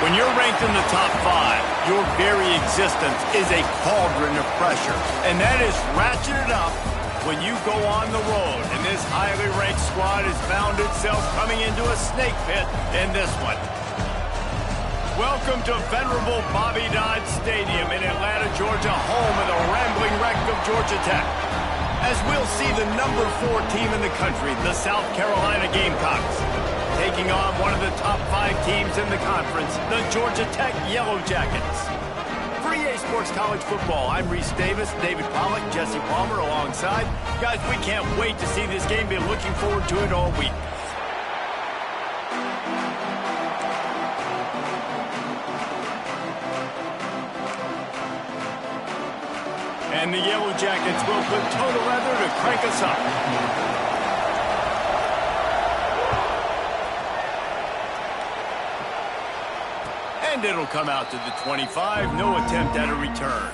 When you're ranked in the top 5, your very existence is a cauldron of pressure. And that is ratcheted up when you go on the road. And this highly ranked squad has found itself coming into a snake pit in this one. Welcome to venerable Bobby Dodd Stadium in Atlanta, Georgia, home of the rambling wreck of Georgia Tech. As we'll see the number 4 team in the country, the South Carolina Gamecocks, taking on one of the top 5 teams in the conference, the Georgia Tech Yellow Jackets. For EA Sports College Football, I'm Reese Davis, David Pollack, Jesse Palmer alongside. Guys, we can't wait to see this game. Been looking forward to it all week. And the Yellow Jackets will put toe to leather to crank us up. And it'll come out to the 25. No attempt at a return.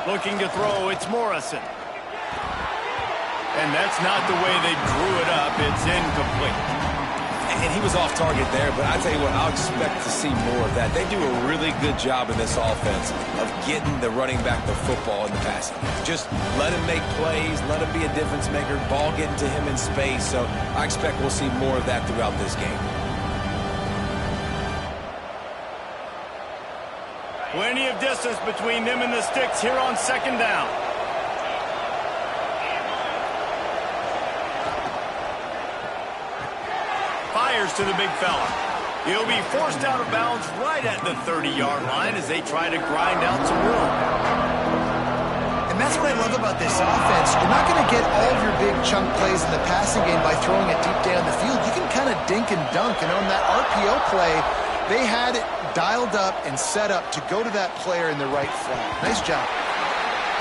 Looking to throw, it's Morrison. And that's not the way they drew it up. It's incomplete. And he was off target there, but I tell you what, I'll expect to see more of that. They do a really good job in this offense of getting the running back the football in the passing. Just let him make plays, let him be a difference maker, ball getting to him in space. So I expect we'll see more of that throughout this game. Plenty of distance between them and the sticks here on second down. Fires to the big fella. He'll be forced out of bounds right at the 30-yard line as they try to grind out some room. And that's what I love about this offense. You're not going to get all of your big chunk plays in the passing game by throwing it deep down the field. You can kind of dink and dunk, and on that RPO play, they had it dialed up and set up to go to that player in the right flat. Nice job.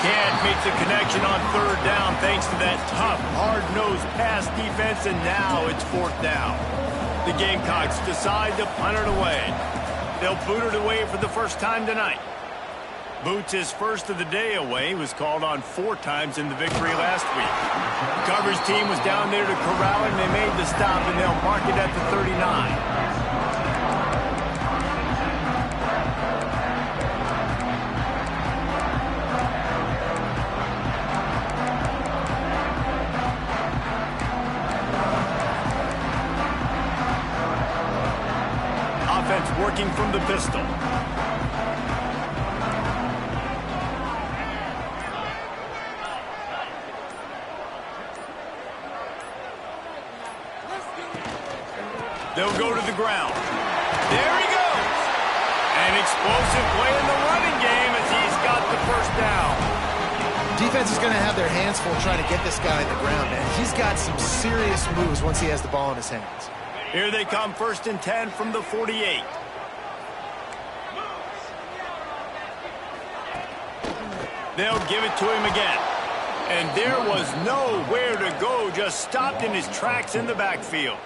Can't make the connection on third down thanks to that tough, hard-nosed pass defense, and now it's fourth down. The Gamecocks decide to punt it away. They'll boot it away for the first time tonight. Boots his first of the day away, was called on 4 times in the victory last week. The coverage team was down there to corral him. They made the stop, and they'll mark it at the 39. Working from the pistol. They'll go to the ground. There he goes. An explosive play in the running game as he's got the first down. Defense is going to have their hands full trying to get this guy in the ground, man. He's got some serious moves once he has the ball in his hands. Here they come, 1st and 10 from the 48. They'll give it to him again. And there was nowhere to go, just stopped in his tracks in the backfield.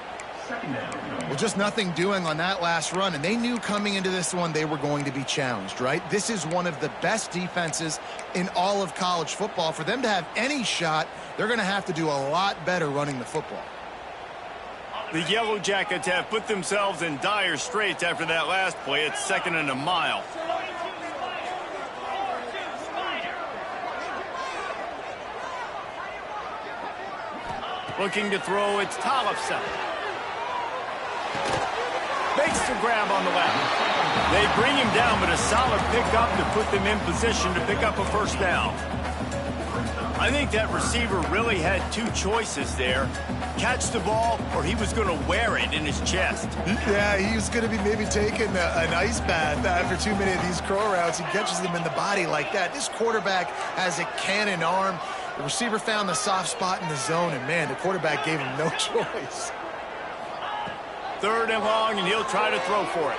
Well, just nothing doing on that last run, and they knew coming into this one they were going to be challenged, right? This is one of the best defenses in all of college football. For them to have any shot, they're going to have to do a lot better running the football. The Yellow Jackets have put themselves in dire straits after that last play. It's 2nd and a mile. Looking to throw, it's Tollefson. Makes the grab on the left. They bring him down, but a solid pickup to put them in position to pick up a first down. I think that receiver really had 2 choices there. Catch the ball, or he was going to wear it in his chest. Yeah, he was going to be maybe taking an ice bath after too many of these crow routes. He catches them in the body like that. This quarterback has a cannon arm. The receiver found the soft spot in the zone, and, man, the quarterback gave him no choice. 3rd and long, and he'll try to throw for it.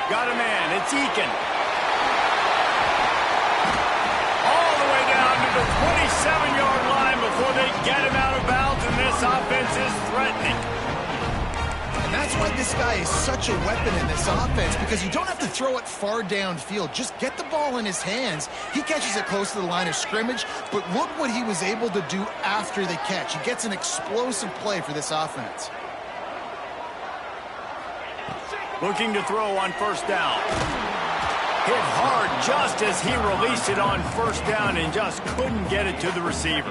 Got a man. It's Eakin. All the way down to the threatening. And that's why this guy is such a weapon in this offense, because you don't have to throw it far downfield. Just get the ball in his hands. He catches it close to the line of scrimmage, but look what he was able to do after the catch. He gets an explosive play for this offense. Looking to throw on first down. Hit hard just as he released it on first down and just couldn't get it to the receiver.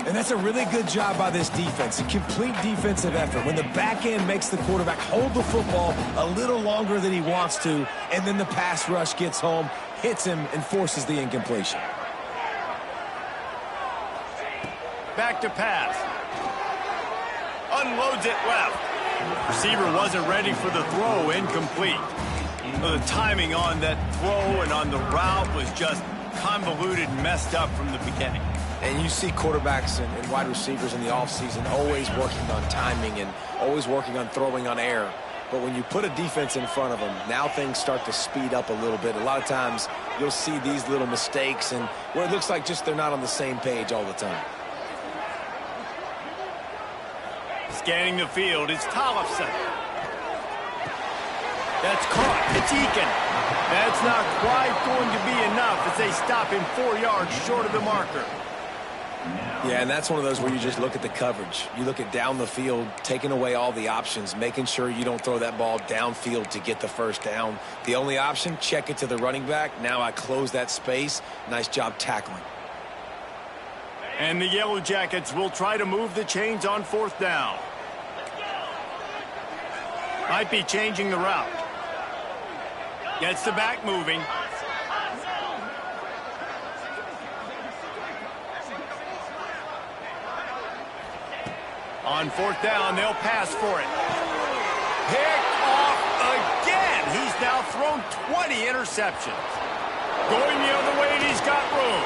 And that's a really good job by this defense, a complete defensive effort. When the back end makes the quarterback hold the football a little longer than he wants to, and then the pass rush gets home, hits him, and forces the incompletion. Back to pass. Unloads it left. Receiver wasn't ready for the throw, incomplete. The timing on that throw and on the route was just convoluted and messed up from the beginning. And you see quarterbacks and wide receivers in the offseason always working on timing and always working on throwing on air. But when you put a defense in front of them, now things start to speed up a little bit. A lot of times you'll see these little mistakes and where it looks like just they're not on the same page all the time. Scanning the field, it's Tollefson. That's caught. It's Eakin. That's not quite going to be enough as they stop him 4 yards short of the marker. Yeah, and that's one of those where you just look at the coverage. You look at down the field, taking away all the options, making sure you don't throw that ball downfield to get the first down. The only option, check it to the running back. Now I close that space. Nice job tackling. And the Yellow Jackets will try to move the chains on fourth down. Might be changing the route. Gets the back moving. On fourth down, they'll pass for it. Picked off again. He's now thrown 20 interceptions. Going the other way, and he's got room.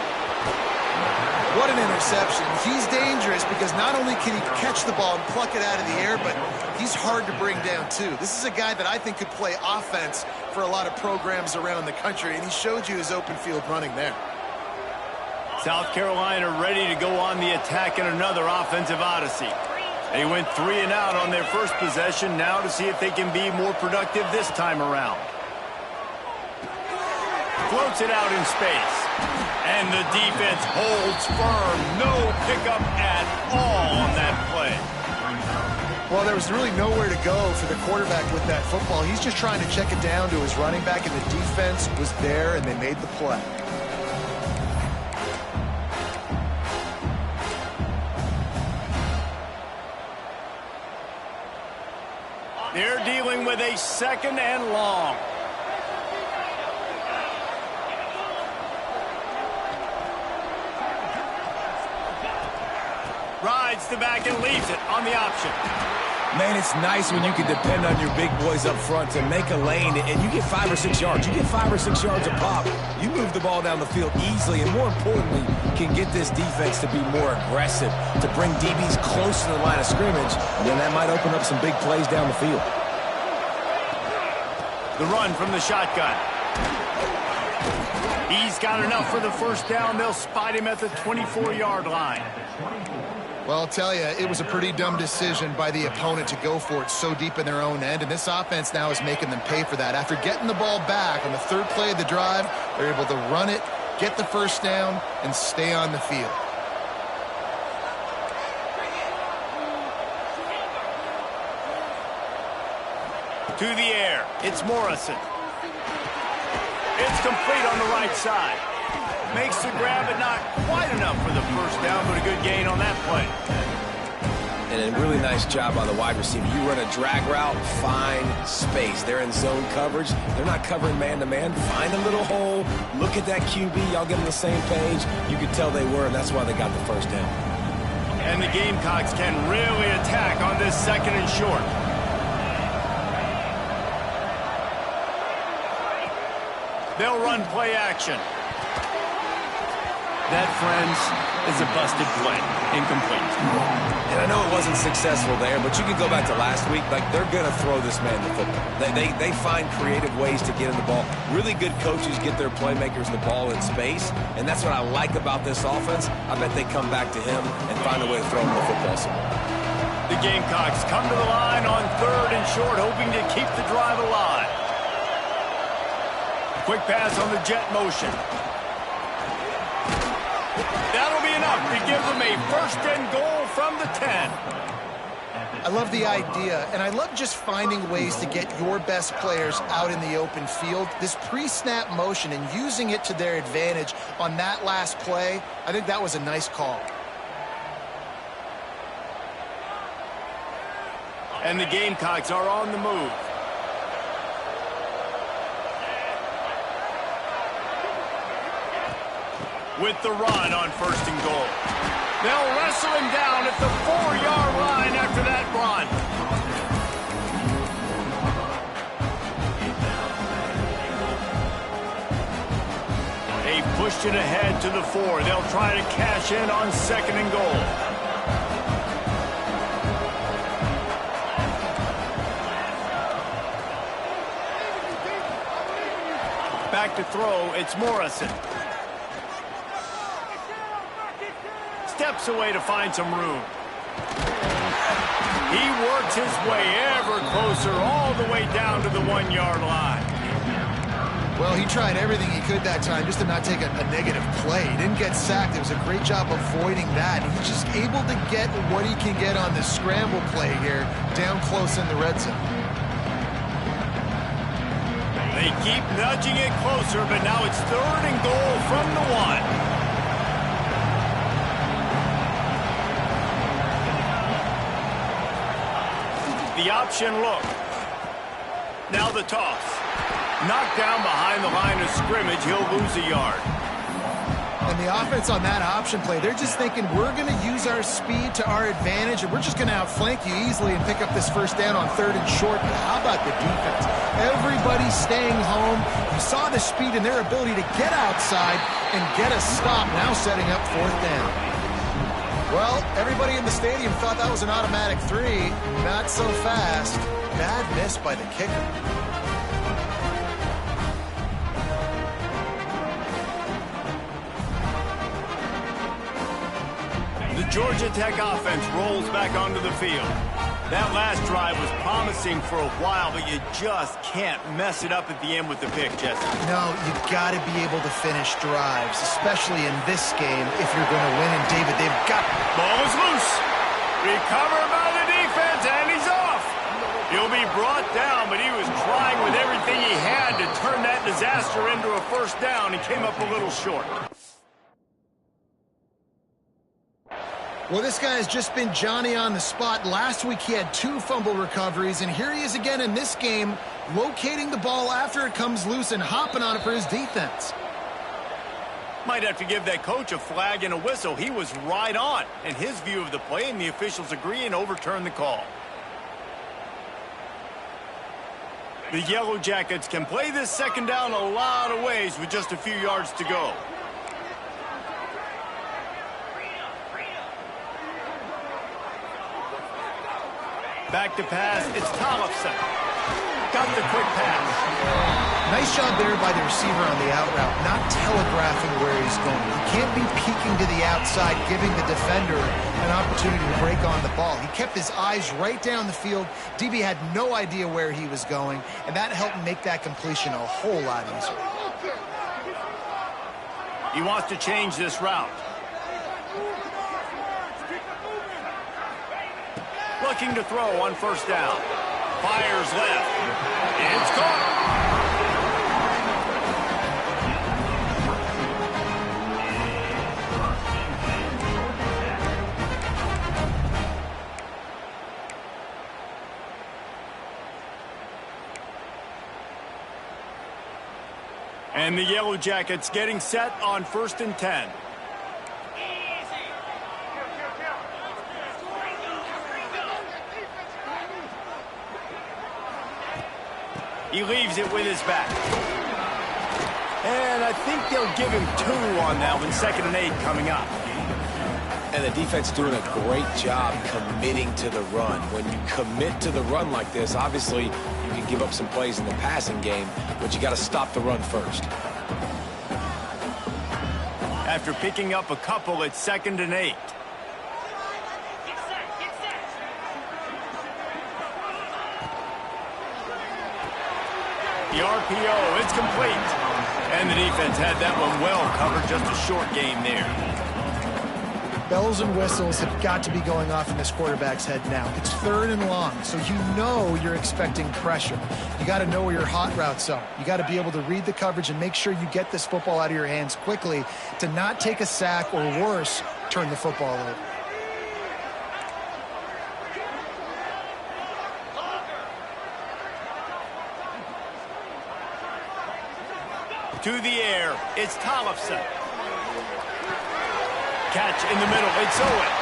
What an interception. He's dangerous because not only can he catch the ball and pluck it out of the air, but he's hard to bring down, too. This is a guy that I think could play offense for a lot of programs around the country, and he showed you his open field running there. South Carolina ready to go on the attack in another offensive odyssey. They went 3 and out on their first possession, now to see if they can be more productive this time around. Floats it out in space. And the defense holds firm. No pickup at all on that play. Well, there was really nowhere to go for the quarterback with that football. He's just trying to check it down to his running back, and the defense was there, and they made the play. They're dealing with a second and long. Rides the back and leaves it on the option. Man, it's nice when you can depend on your big boys up front to make a lane and you get 5 or 6 yards. You get 5 or 6 yards a pop. You move the ball down the field easily and, more importantly, can get this defense to be more aggressive, to bring DBs close to the line of scrimmage, and then that might open up some big plays down the field. The run from the shotgun. He's got enough for the first down. They'll spot him at the 24-yard line. Well, I'll tell you, it was a pretty dumb decision by the opponent to go for it so deep in their own end, and this offense now is making them pay for that. After getting the ball back on the third play of the drive, they're able to run it, get the first down, and stay on the field. To the air, it's Morrison. It's complete on the right side. Makes the grab, but not quite enough for the first down, but a good gain on that play. And a really nice job by the wide receiver. You run a drag route, find space. They're in zone coverage. They're not covering man-to-man. Find a little hole. Look at that QB. Y'all get on the same page. You could tell they were, and that's why they got the first down. And the Gamecocks can really attack on this second and short. They'll run play action. That, friends, is a busted play. Incomplete. And I know it wasn't successful there, but you can go back to last week. Like, they're going to throw this man the football. They find creative ways to get in the ball. Really good coaches get their playmakers the ball in space, and that's what I like about this offense. I bet they come back to him and find a way to throw him the football somewhere. The Gamecocks come to the line on 3rd and short, hoping to keep the drive alive. Quick pass on the jet motion. That'll be enough to give them a 1st and goal from the 10. I love the idea, and I love just finding ways to get your best players out in the open field. This pre-snap motion and using it to their advantage on that last play, I think that was a nice call. And the Gamecocks are on the move. With the run on 1st and goal. They'll wrestle him down at the 4-yard line after that run. They pushed it ahead to the 4. They'll try to cash in on 2nd and goal. Back to throw, it's Morrison. Steps away to find some room. He works his way ever closer all the way down to the 1-yard line. Well, he tried everything he could that time just to not take a negative play. He didn't get sacked. It was a great job avoiding that. He's just able to get what he can get on the scramble play here down close in the red zone. They keep nudging it closer, but now it's 3rd and goal from the 1. The option look. Now the toss. Knocked down behind the line of scrimmage. He'll lose a yard. And the offense on that option play, they're just thinking we're going to use our speed to our advantage, and we're just going to outflank you easily and pick up this 1st down on 3rd and short. But how about the defense? Everybody's staying home. You saw the speed and their ability to get outside and get a stop, now setting up 4th down. Well, everybody in the stadium thought that was an automatic 3. Not so fast. Bad miss by the kicker. The Georgia Tech offense rolls back onto the field. That last drive was promising for a while, but you just can't mess it up at the end with the pick, Jesse. No, you've got to be able to finish drives, especially in this game if you're going to win. And David, they've got... Ball is loose. Recovered by the defense, and he's off. He'll be brought down, but he was trying with everything he had to turn that disaster into a 1st down. He came up a little short. Well, this guy has just been Johnny on the spot. Last week he had 2 fumble recoveries, and here he is again in this game, locating the ball after it comes loose and hopping on it for his defense. Might have to give that coach a flag and a whistle. He was right on in his view of the play, and the officials agree and overturn the call. The Yellow Jackets can play this 2nd down a lot of ways with just a few yards to go. Back to pass, it's Tollefson. Got the quick pass. Nice job there by the receiver on the out route, not telegraphing where he's going. He can't be peeking to the outside, giving the defender an opportunity to break on the ball. He kept his eyes right down the field. DB had no idea where he was going, and that helped make that completion a whole lot easier. He wants to change this route. Looking to throw on 1st down. Fires left. It's caught. And the Yellow Jackets getting set on 1st and 10. He leaves it with his back. And I think they'll give him 2 on that one. 2nd and 8 coming up. And the defense doing a great job committing to the run. When you commit to the run like this, obviously you can give up some plays in the passing game, but you got to stop the run first. After picking up a couple, it's 2nd and 8. The RPO, it's complete. And the defense had that one well covered, just a short game there. Bells and whistles have got to be going off in this quarterback's head now. It's 3rd and long, so you know you're expecting pressure. You got to know where your hot routes are. You got to be able to read the coverage and make sure you get this football out of your hands quickly to not take a sack or worse, turn the football over. To the air, it's Tollefson. Catch in the middle, it's Owen.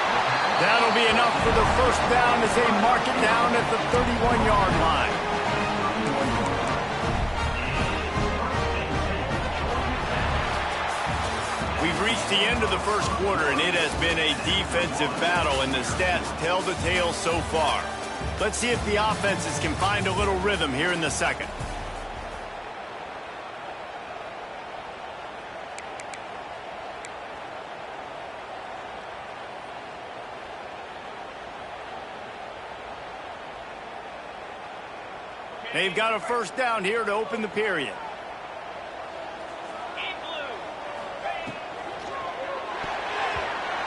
That'll be enough for the first down as they mark it down at the 31-yard line. We've reached the end of the first quarter, and it has been a defensive battle, and the stats tell the tale so far. Let's see if the offenses can find a little rhythm here in the second. They've got a first down here to open the period.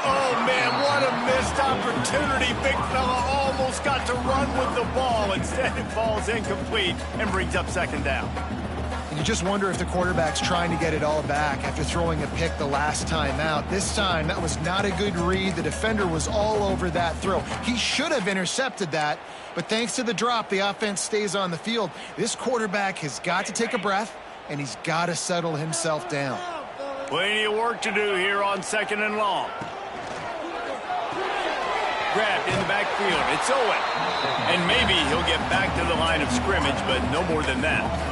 Oh, man, what a missed opportunity. Big fella almost got to run with the ball. Instead, it falls incomplete and brings up second down. And you just wonder if the quarterback's trying to get it all back after throwing a pick the last time out. This time, that was not a good read. The defender was all over that throw. He should have intercepted that, but thanks to the drop, the offense stays on the field. This quarterback has got to take a breath, and he's got to settle himself down. Plenty of work to do here on 2nd and long. Grabbed in the backfield. It's Owen. And maybe he'll get back to the line of scrimmage, but no more than that.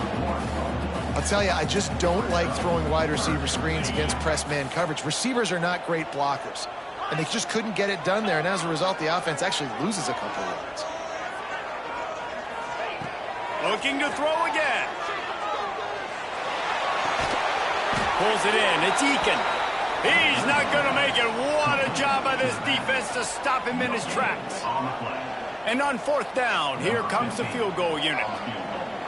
I'll tell you, I just don't like throwing wide receiver screens against press man coverage. Receivers are not great blockers, and they just couldn't get it done there, and as a result, the offense actually loses a couple of yards. Looking to throw again. Pulls it in. It's Eakin. He's not going to make it. What a job by this defense to stop him in his tracks. And on 4th down, here comes the field goal unit.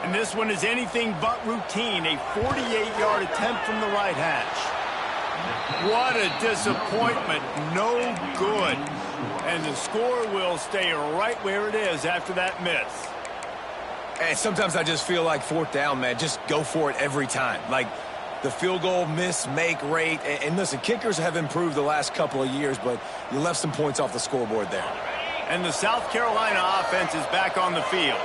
And this one is anything but routine, a 48-yard attempt from the right hash. What a disappointment, no good. And the score will stay right where it is after that miss. And sometimes I just feel like 4th down, man, just go for it every time. Like the field goal miss-make rate. And listen, kickers have improved the last couple of years, but you left some points off the scoreboard there. And the South Carolina offense is back on the field.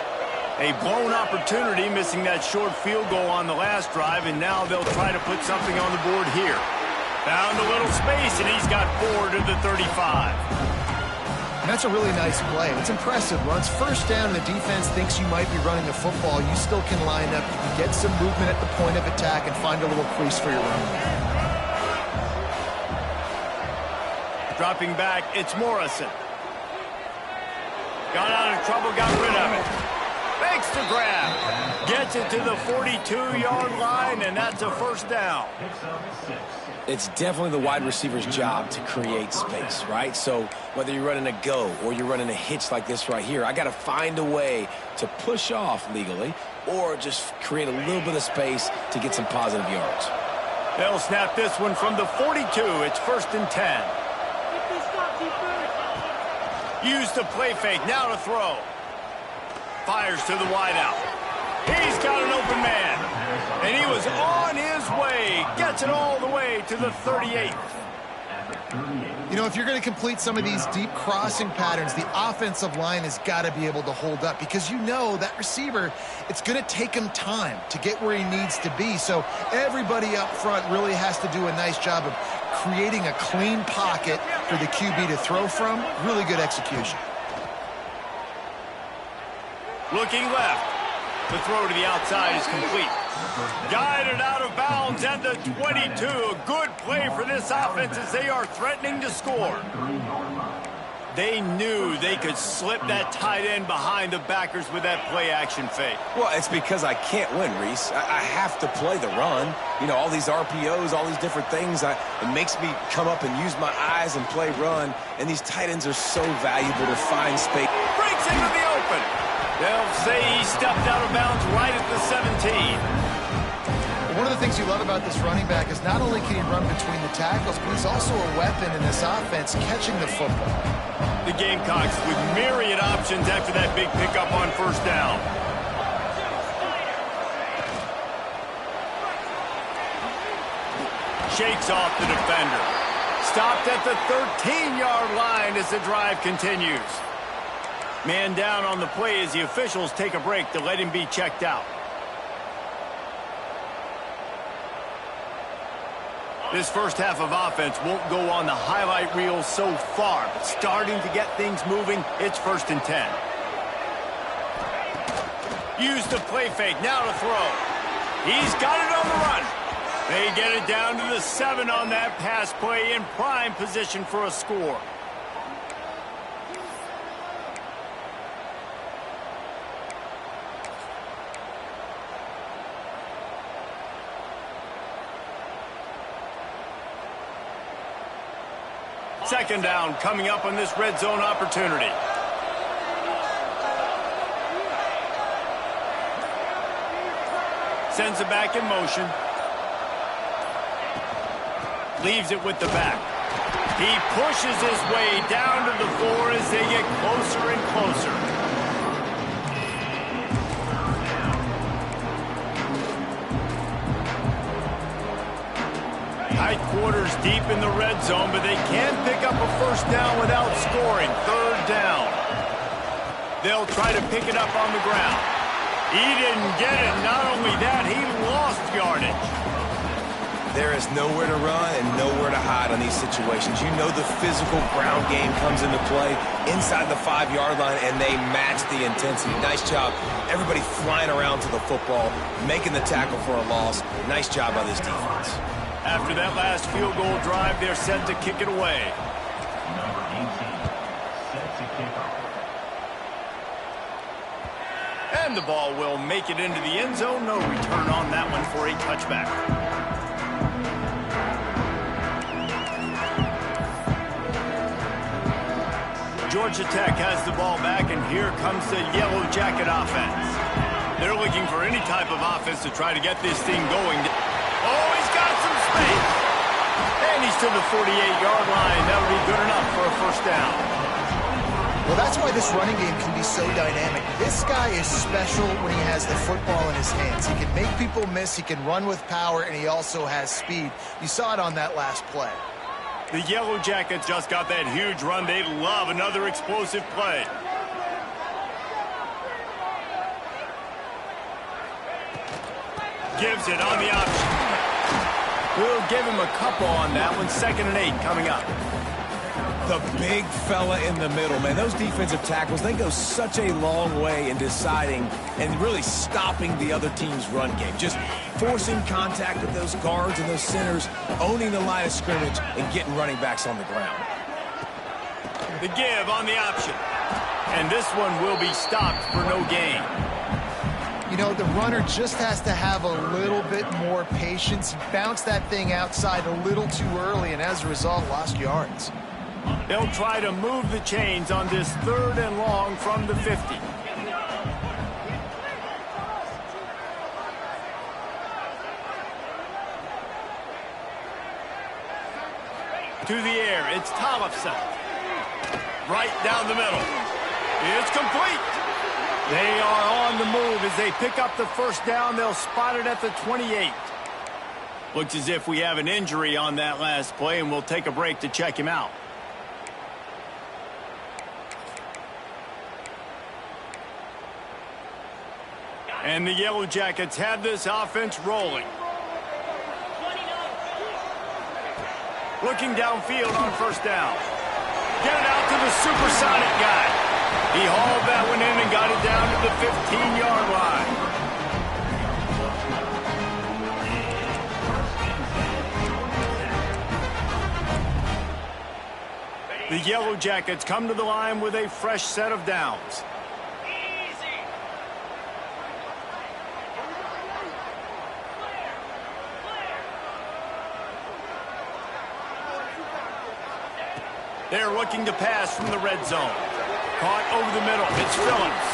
A blown opportunity, missing that short field goal on the last drive, and now they'll try to put something on the board here. Found a little space, and he's got 4 to the 35. And that's a really nice play. It's impressive. Once first down, the defense thinks you might be running the football. You still can line up. You can get some movement at the point of attack and find a little crease for your run. Dropping back, it's Morrison. Got out of trouble, got rid of it. Makes the grab. Gets it to the 42-yard line, and that's a first down. It's definitely the wide receiver's job to create space, right? So whether you're running a go or you're running a hitch like this right here, I got to find a way to push off legally or just create a little bit of space to get some positive yards. They'll snap this one from the 42. It's 1st and 10. Use the play fake. Now to throw. Fires to the wideout. He's got an open man. And he was on his way. Gets it all the way to the 38. You know, if you're going to complete some of these deep crossing patterns, the offensive line has got to be able to hold up because you know that receiver, it's going to take him time to get where he needs to be. So everybody up front really has to do a nice job of creating a clean pocket for the QB to throw from. Really good execution. Looking left. The throw to the outside is complete. Guided out of bounds at the 22. A good play for this offense as they are threatening to score. They knew they could slip that tight end behind the backers with that play-action fake. Well, it's because I can't win, Reese. I have to play the run. You know, all these RPOs, all these different things. It makes me come up and use my eyes and play run. And these tight ends are so valuable to find space. Breaks into the open. They'll say he stepped out of bounds right at the 17. One of the things you love about this running back is not only can he run between the tackles, but he's also a weapon in this offense catching the football. The Gamecocks with myriad options after that big pickup on first down. Shakes off the defender. Stopped at the 13-yard line as the drive continues. Man down on the play as the officials take a break to let him be checked out. This first half of offense won't go on the highlight reel so far, but starting to get things moving, it's 1st and 10. Use the play fake, now to throw. He's got it on the run. They get it down to the 7 on that pass play in prime position for a score. Second down coming up on this red zone opportunity. Sends it back in motion. Leaves it with the back. He pushes his way down to the 4 as they get closer and closer. Tight quarters deep in the red zone, but they can't pick up a first down without scoring. 3rd down. They'll try to pick it up on the ground. He didn't get it. Not only that, he lost yardage. There is nowhere to run and nowhere to hide on these situations. You know the physical ground game comes into play inside the 5-yard line, and they match the intensity. Nice job. Everybody flying around to the football, making the tackle for a loss. Nice job by this defense. After that last field goal drive, they're set to kick it away. Number 18, set to kick off. And the ball will make it into the end zone. No return on that one for a touchback. Georgia Tech has the ball back, and here comes the Yellow Jacket offense. They're looking for any type of offense to try to get this thing going. Oh, he's got some space. And he's to the 48-yard line. That'll be good enough for a first down. Well, that's why this running game can be so dynamic. This guy is special when he has the football in his hands. He can make people miss, he can run with power, and he also has speed. You saw it on that last play. The Yellow Jackets just got that huge run. They love another explosive play. Gives it on the option. We'll give him a couple on that one. 2nd and 8 coming up. The big fella in the middle, man. Those defensive tackles, they go such a long way in deciding and really stopping the other team's run game. Just forcing contact with those guards and those centers, owning the line of scrimmage, and getting running backs on the ground. The give on the option. And this one will be stopped for no gain. You know, the runner just has to have a little bit more patience. He bounced that thing outside a little too early, and as a result, lost yards. They'll try to move the chains on this 3rd and long from the 50. To the air, it's Tollefson. Right down the middle. It's complete. They are on the move as they pick up the first down. They'll spot it at the 28. Looks as if we have an injury on that last play, and we'll take a break to check him out. And the Yellow Jackets have this offense rolling. Looking downfield on first down. Get it out to the supersonic guy. He hauled that one in and got it down to the 15-yard line. The Yellow Jackets come to the line with a fresh set of downs. They're looking to pass from the red zone. Caught over the middle. It's Phillips.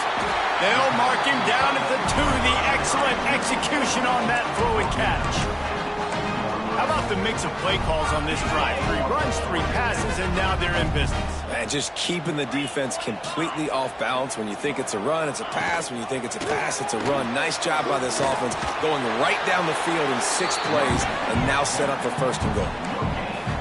They'll mark him down at the 2. The excellent execution on that throw and catch. How about the mix of play calls on this drive? 3 runs, 3 passes, and now they're in business. And just keeping the defense completely off balance. When you think it's a run, it's a pass. When you think it's a pass, it's a run. Nice job by this offense, going right down the field in 6 plays, and now set up for 1st and goal.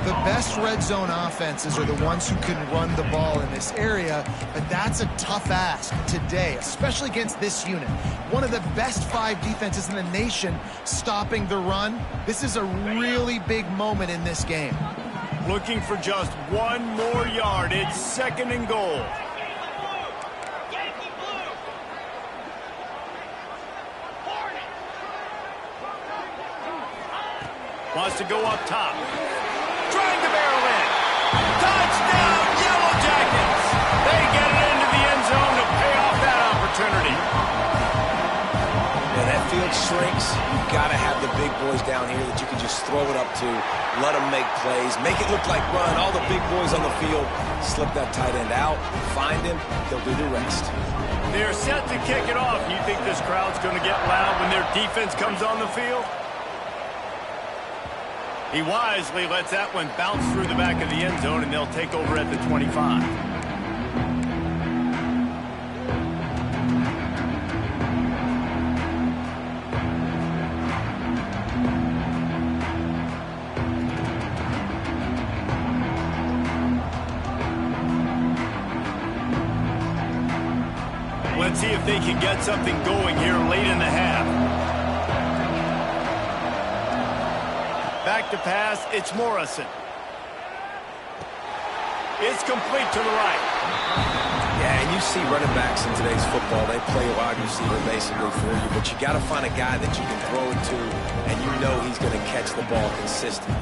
The best red zone offenses are the ones who can run the ball in this area, but that's a tough ask today, especially against this unit. One of the best 5 defenses in the nation stopping the run. This is a really big moment in this game. Looking for just 1 more yard. It's 2nd and goal. Wants to go up top. Trying to barrel in. Touchdown, Yellow Jackets! They get it into the end zone to pay off that opportunity. When that field shrinks, you've got to have the big boys down here that you can just throw it up to, let them make plays, make it look like run. All the big boys on the field, slip that tight end out, find him, they'll do the rest. They're set to kick it off. You think this crowd's going to get loud when their defense comes on the field? He wisely lets that one bounce through the back of the end zone, and they'll take over at the 25. Let's see if they can get something going here late in the half. Back to pass, it's Morrison. It's complete to the right. Yeah, and you see running backs in today's football, they play wide receiver basically for you, but you got to find a guy that you can throw it to, and you know he's going to catch the ball consistently.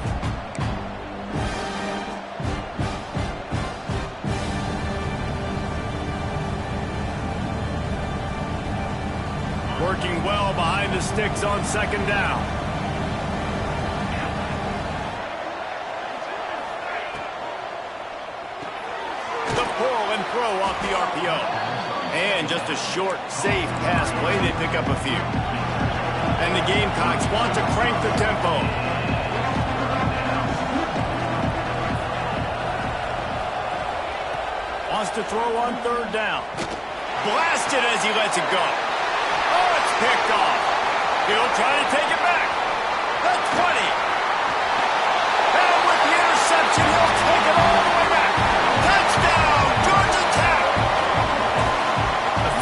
Working well behind the sticks on 2nd down. Throw off the RPO. And just a short, safe pass play. They pick up a few. And the Gamecocks want to crank the tempo. Wants to throw on 3rd down. Blasted as he lets it go. Oh, it's picked off. He'll try to take it back. The 20. And with the interception, he'll take it all the way back. Touchdown!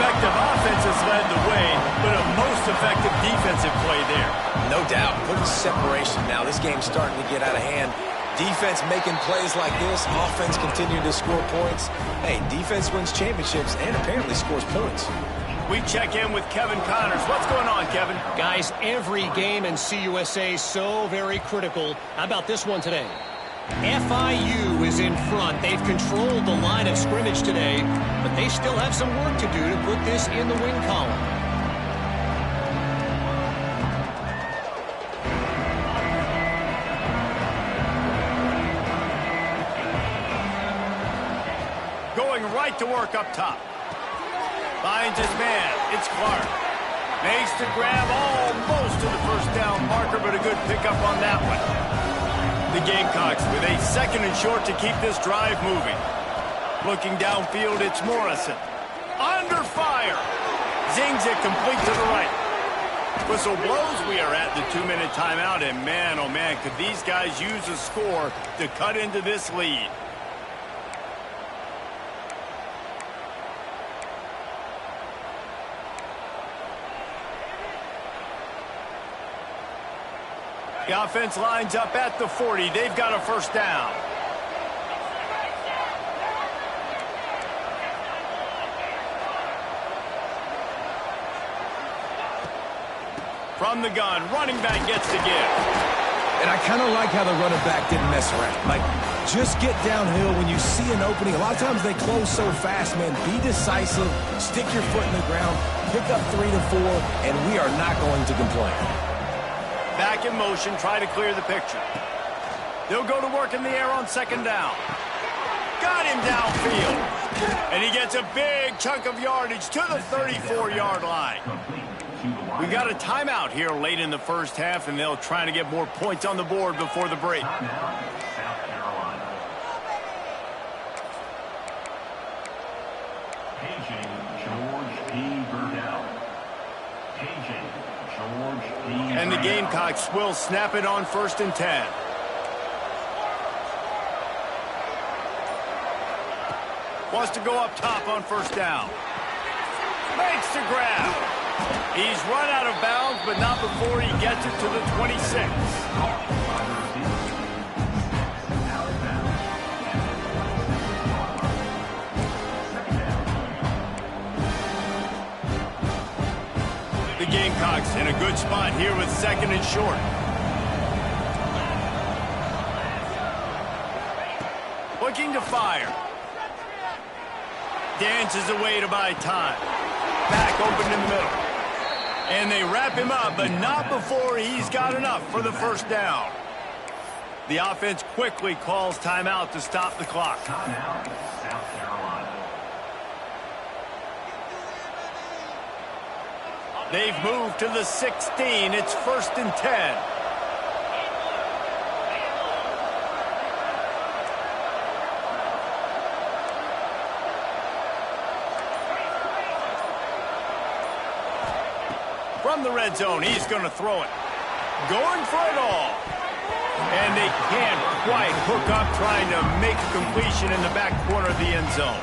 Effective offense has led the way, but a most effective defensive play there. No doubt. Putting separation now. This game's starting to get out of hand. Defense making plays like this. Offense continuing to score points. Hey, defense wins championships and apparently scores points. We check in with Kevin Connors. What's going on, Kevin? Guys, every game in CUSA is so very critical. How about this one today? FIU is in front. They've controlled the line of scrimmage today, but they still have some work to do to put this in the win column. Going right to work up top. Finds his man. It's Clark. Makes the grab almost to the 1st down marker, but a good pickup on that one. The Gamecocks with a 2nd and short to keep this drive moving. Looking downfield, it's Morrison. Under fire. Zings it complete to the right. Whistle blows. We are at the 2-minute timeout, and man, oh man, could these guys use a score to cut into this lead. The offense lines up at the 40. They've got a 1st down. From the gun, running back gets the give. And I kind of like how the running back didn't mess around. Like, just get downhill when you see an opening. A lot of times they close so fast, man. Be decisive, stick your foot in the ground, pick up 3 to 4, and we are not going to complain. Back in motion, try to clear the picture. They'll go to work in the air on 2nd down. got him downfield. And he gets a big chunk of yardage to the 34-yard line. We got a timeout here late in the first half, and they'll try to get more points on the board before the break. South Carolina. KJ George P. Burdell. KJ George P. And the Gamecocks will snap it on 1st and 10. Wants to go up top on 1st down. Makes the grab. He's run out of bounds, but not before he gets it to the 26. The Gamecocks in a good spot here with 2nd and short. Looking to fire. Dances away to buy time. Back open in the middle. And they wrap him up, but not before he's got enough for the 1st down. The offense quickly calls timeout to stop the clock. Timeout, South Carolina. They've moved to the 16. It's 1st and 10. From the red zone, he's going to throw it. Going for it all. And they can't quite hook up trying to make a completion in the back corner of the end zone.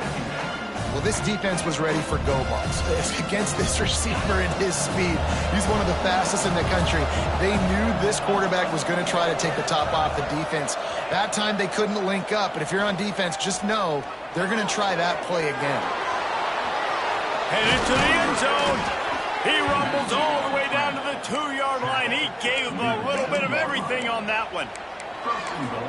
Well, this defense was ready for go balls. Against this receiver and his speed, he's one of the fastest in the country. They knew this quarterback was going to try to take the top off the defense. That time they couldn't link up, but if you're on defense, just know they're going to try that play again. Headed to the end zone. He rumbles all the way down to the 2-yard line. He gave a little bit of everything on that one.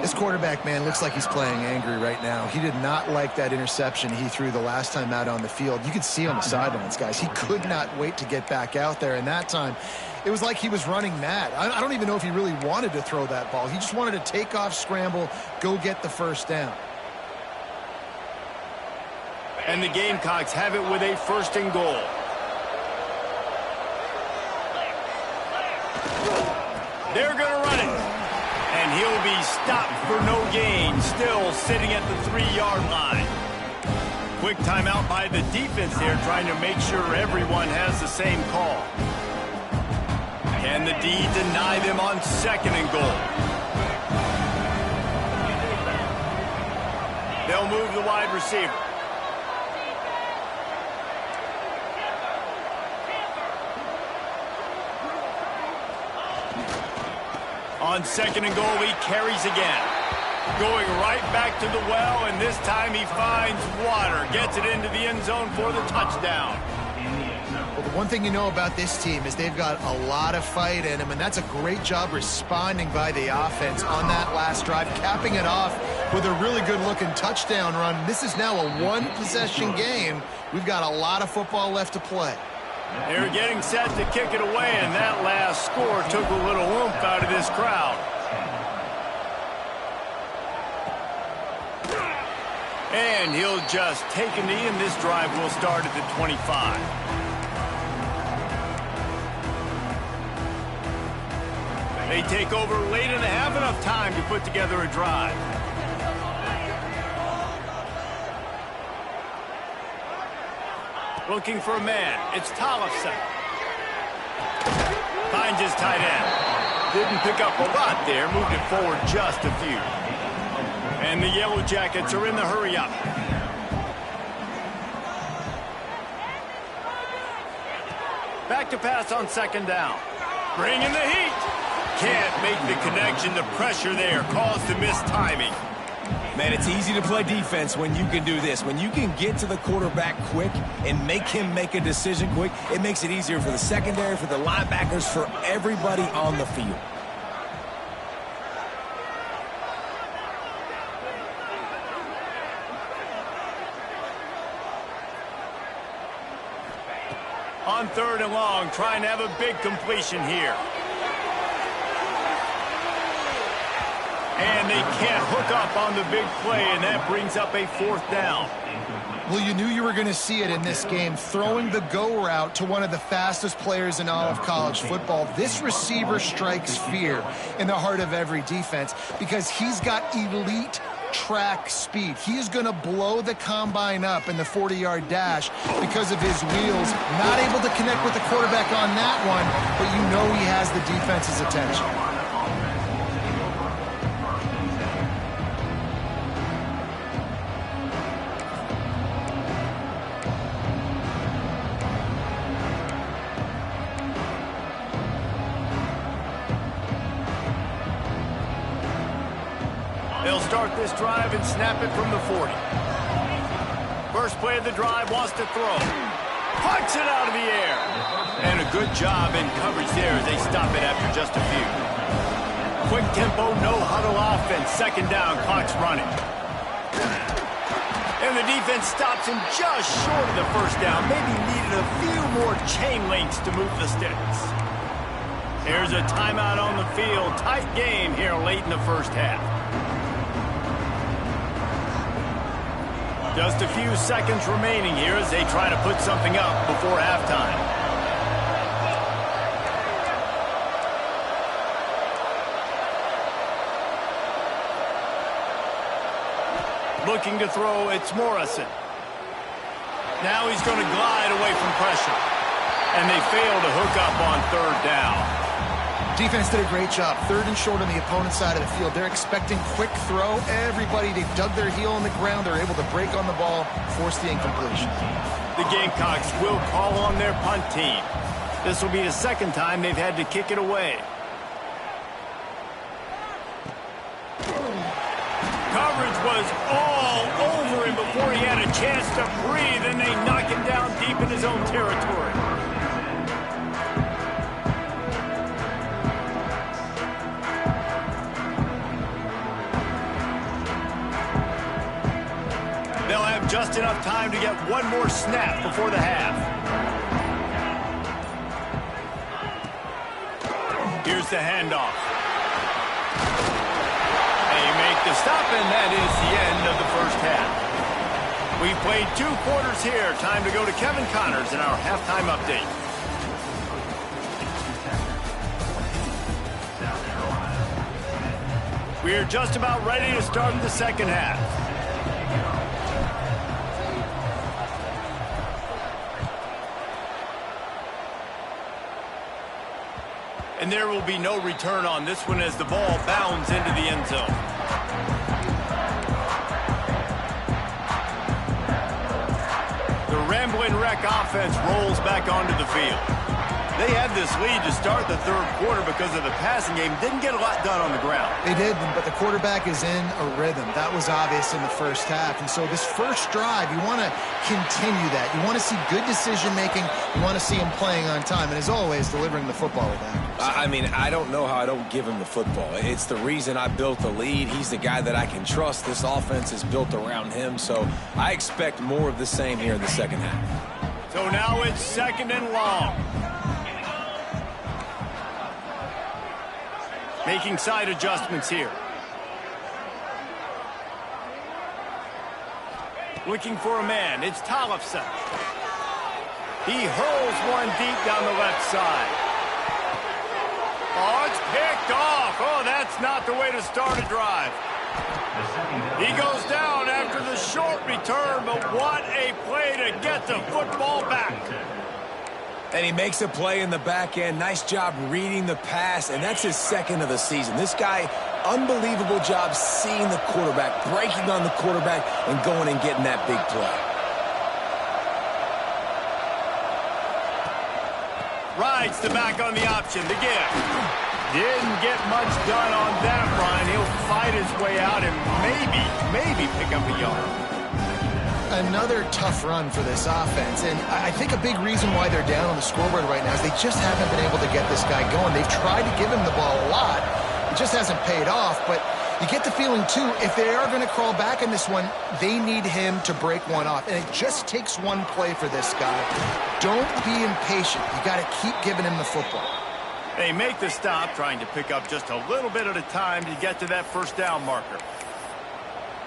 This quarterback, man, looks like he's playing angry right now. He did not like that interception he threw the last time out on the field. You could see on the sidelines, guys. He could not wait to get back out there, and that time it was like he was running mad. I don't even know if he really wanted to throw that ball. He just wanted to take off, scramble, go get the 1st down. And the Gamecocks have it with a 1st and goal. They're going to run it. And he'll be stopped for no gain, still sitting at the 3-yard line. Quick timeout by the defense there, trying to make sure everyone has the same call. Can the D deny them on 2nd and goal? They'll move the wide receiver. On 2nd and goal, he carries again. Going right back to the well, and this time he finds water. Gets it into the end zone for the touchdown. Well, the one thing you know about this team is they've got a lot of fight in them, and that's a great job responding by the offense on that last drive, capping it off with a really good-looking touchdown run. This is now a one-possession game. We've got a lot of football left to play. They're getting set to kick it away, and that last score took a little oomph out of this crowd. And he'll just take a knee, and this drive will start at the 25. They take over late and have enough time to put together a drive. Looking for a man. It's Tollefson. Finds his tight end. Didn't pick up a lot there. Moved it forward just a few. And the Yellow Jackets are in the hurry-up. Back to pass on 2nd down. Bringing the heat. Can't make the connection. The pressure there caused the missed timing. Man, it's easy to play defense when you can do this. When you can get to the quarterback quick and make him make a decision quick, it makes it easier for the secondary, for the linebackers, for everybody on the field. On 3rd and long, trying to have a big completion here. And they can't hook up on the big play, and that brings up a 4th down. Well, you knew you were going to see it in this game. Throwing the go route to one of the fastest players in all of college football. This receiver strikes fear in the heart of every defense because he's got elite track speed. He is going to blow the combine up in the 40-yard dash because of his wheels. Not able to connect with the quarterback on that one, but you know he has the defense's attention. They'll start this drive and snap it from the 40. First play of the drive, wants to throw. Punts it out of the air. And a good job in coverage there as they stop it after just a few. Quick tempo, no huddle offense. 2nd down, clock's running. And the defense stops him just short of the 1st down. Maybe needed a few more chain links to move the sticks. Here's a timeout on the field. Tight game here late in the 1st half. Just a few seconds remaining here as they try to put something up before halftime. Looking to throw, it's Morrison. Now he's going to glide away from pressure. And they fail to hook up on 3rd down. Defense did a great job. 3rd and short on the opponent's side of the field. They're expecting quick throw. Everybody, they dug their heel on the ground. They're able to break on the ball, force the incompletion. The Gamecocks will call on their punt team. This will be the 2nd time they've had to kick it away. Coverage was all over him before he had a chance to breathe, and they knock him down deep in his own territory. They'll have just enough time to get one more snap before the half. Here's the handoff. They make the stop, and that is the end of the 1st half. We played 2 quarters here. Time to go to Kevin Connors in our halftime update. We're just about ready to start the 2nd half. And there will be no return on this one as the ball bounds into the end zone. The Ramblin' Wreck offense rolls back onto the field. They had this lead to start the 3rd quarter because of the passing game. Didn't get a lot done on the ground. They did, but the quarterback is in a rhythm. That was obvious in the 1st half. And so this 1st drive, you want to continue that. You want to see good decision-making. You want to see him playing on time. And as always, delivering the football with accuracy. I mean, I don't know how I don't give him the football. It's the reason I built the lead. He's the guy that I can trust. This offense is built around him. So I expect more of the same here in the 2nd half. So now it's 2nd and long. Making side adjustments here. Looking for a man. It's Tollefson. He hurls one deep down the left side. Oh, it's picked off. Oh, that's not the way to start a drive. He goes down after the short return, but what a play to get the football back. And he makes a play in the back end. Nice job reading the pass, and that's his 2nd of the season. This guy, unbelievable job seeing the quarterback, breaking on the quarterback, and going and getting that big play. Rides the back on the option, the give. Didn't get much done on that run. He'll fight his way out and maybe pick up a yard. Another tough run for this offense, and I think a big reason why they're down on the scoreboard right now is they just haven't been able to get this guy going. They've tried to give him the ball a lot. It just hasn't paid off, but you get the feeling, too, if they are going to crawl back in this one, they need him to break one off, and it just takes one play for this guy. Don't be impatient. You got to keep giving him the football. They make the stop, trying to pick up just a little bit at a time to get to that first down marker.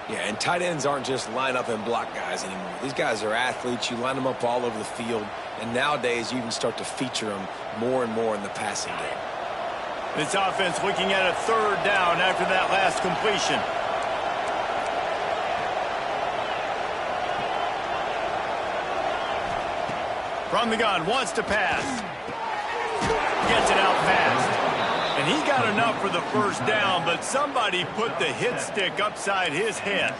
Yeah, and tight ends aren't just line up and block guys anymore. These guys are athletes. You line them up all over the field. And nowadays, you can start to feature them more and more in the passing game. This offense looking at a third down after that last completion. From the gun, wants to pass. Gets it out fast. And he got enough for the first down, but somebody put the hit stick upside his head.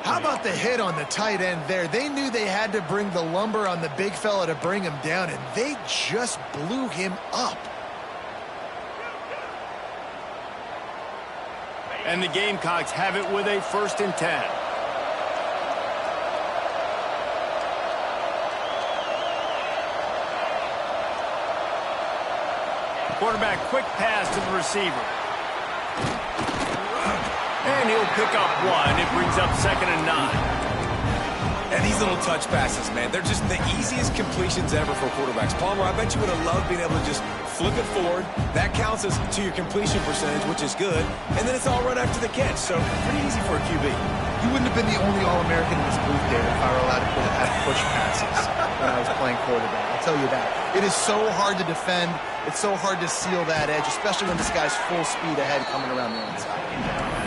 How about the hit on the tight end there? They knew they had to bring the lumber on the big fella to bring him down, and they just blew him up. And the Gamecocks have it with a 1st and 10. Quarterback, quick pass to the receiver. And he'll pick up one. It brings up 2nd and 9. And these little touch passes, man, they're just the easiest completions ever for quarterbacks. Palmer, I bet you would have loved being able to just flip it forward. That counts as to your completion percentage, which is good. And then it's all run after the catch. So pretty easy for a QB. You wouldn't have been the only All-American in this booth, Dave, if I were allowed to have push passes when I was playing quarterback. I'll tell you that. It is so hard to defend. It's so hard to seal that edge, especially when this guy's full speed ahead coming around the inside.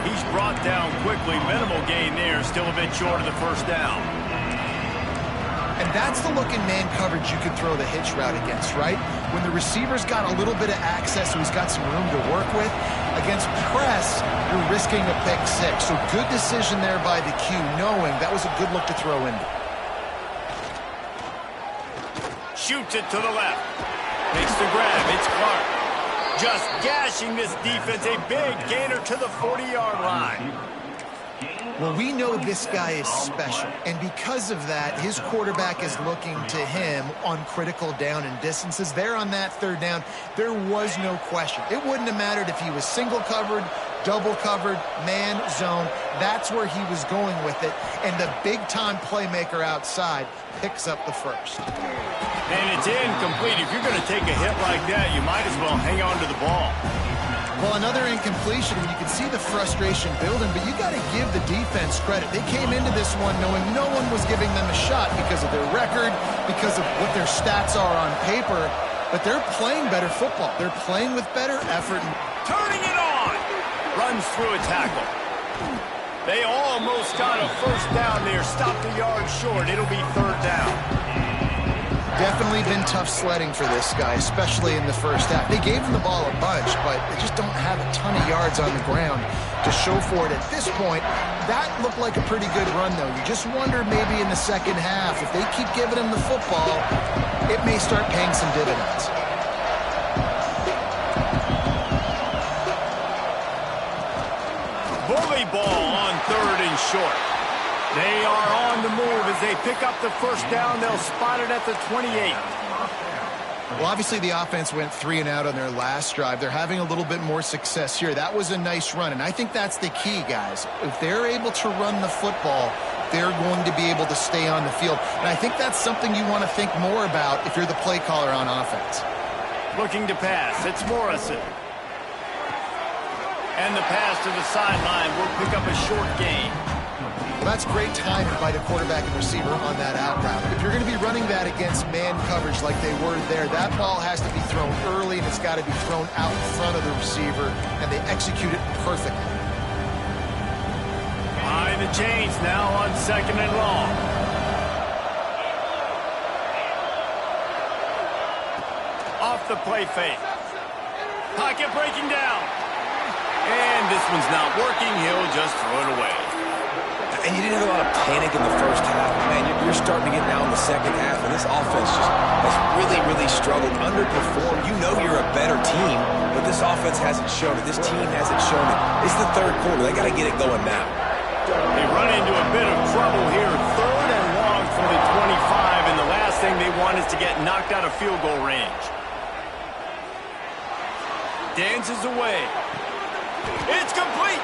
He's brought down quickly. Minimal gain there. Still a bit short of the first down. And that's the look in man coverage you could throw the hitch route against, right? When the receiver's got a little bit of access, so he's got some room to work with. Against press, you're risking a pick six. So good decision there by the Q, knowing that was a good look to throw in. Shoots it to the left. Makes the grab. It's Clark. Just gashing this defense. A big gainer to the 40-yard line. Well, we know this guy is special, and because of that, his quarterback is looking to him on critical down and distances. There on that third down, there was no question. It wouldn't have mattered if he was single covered, double covered, man, zone. That's where he was going with it, and the big-time playmaker outside picks up the first. And it's incomplete. If you're going to take a hit like that, you might as well hang on to the ball. Well, another incompletion, you can see the frustration building, but you got to give the defense credit. They came into this one knowing no one was giving them a shot because of their record, because of what their stats are on paper, but they're playing better football. They're playing with better effort. Turning it on! Runs through a tackle. They almost got a first down there. Stopped a yard short. It'll be 3rd down. Definitely been tough sledding for this guy, especially in the first half. They gave him the ball a bunch, but they just don't have a ton of yards on the ground to show for it at this point. That looked like a pretty good run, though. You just wonder maybe in the second half, if they keep giving him the football, it may start paying some dividends. Bully ball on 3rd and short. They are on the move as they pick up the first down. They'll spot it at the 28. Well, obviously the offense went 3 and out on their last drive. They're having a little bit more success here. That was a nice run, and I think that's the key, guys. If they're able to run the football, they're going to be able to stay on the field. And I think that's something you want to think more about if you're the play caller on offense. Looking to pass. It's Morrison. And the pass to the sideline will pick up a short gain. Well, that's great timing by the quarterback and receiver on that out route. If you're going to be running that against man coverage like they were there, that ball has to be thrown early, and it's got to be thrown out in front of the receiver, and they execute it perfectly. Behind the chains now on 2nd and long. Off the play fake. Pocket breaking down. And this one's not working. He'll just throw it away. And you didn't have a lot of panic in the first half. Man, you're starting to get now in the second half, and this offense just has really, really struggled, underperformed. You know you're a better team, but this offense hasn't shown it. This team hasn't shown it. It's the 3rd quarter. They got to get it going now. They run into a bit of trouble here. 3rd and long from the 25, and the last thing they want is to get knocked out of field goal range. Dances away. It's complete.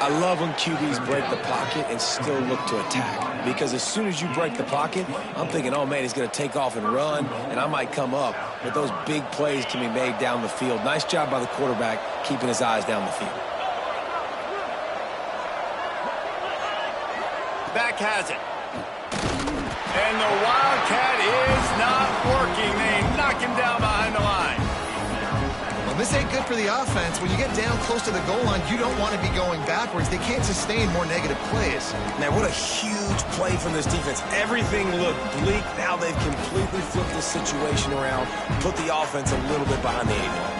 I love when QBs break the pocket and still look to attack. Because as soon as you break the pocket, I'm thinking, oh, man, he's going to take off and run, and I might come up. But those big plays can be made down the field. Nice job by the quarterback keeping his eyes down the field. Back has it. And the Wildcat is not working. They knock him down behind the line. Well, this ain't good for the offense. When you get down close to the goal line, you don't want to be going backwards. They can't sustain more negative plays. Man, what a huge play from this defense. Everything looked bleak. Now they've completely flipped the situation around, put the offense a little bit behind the 8 ball.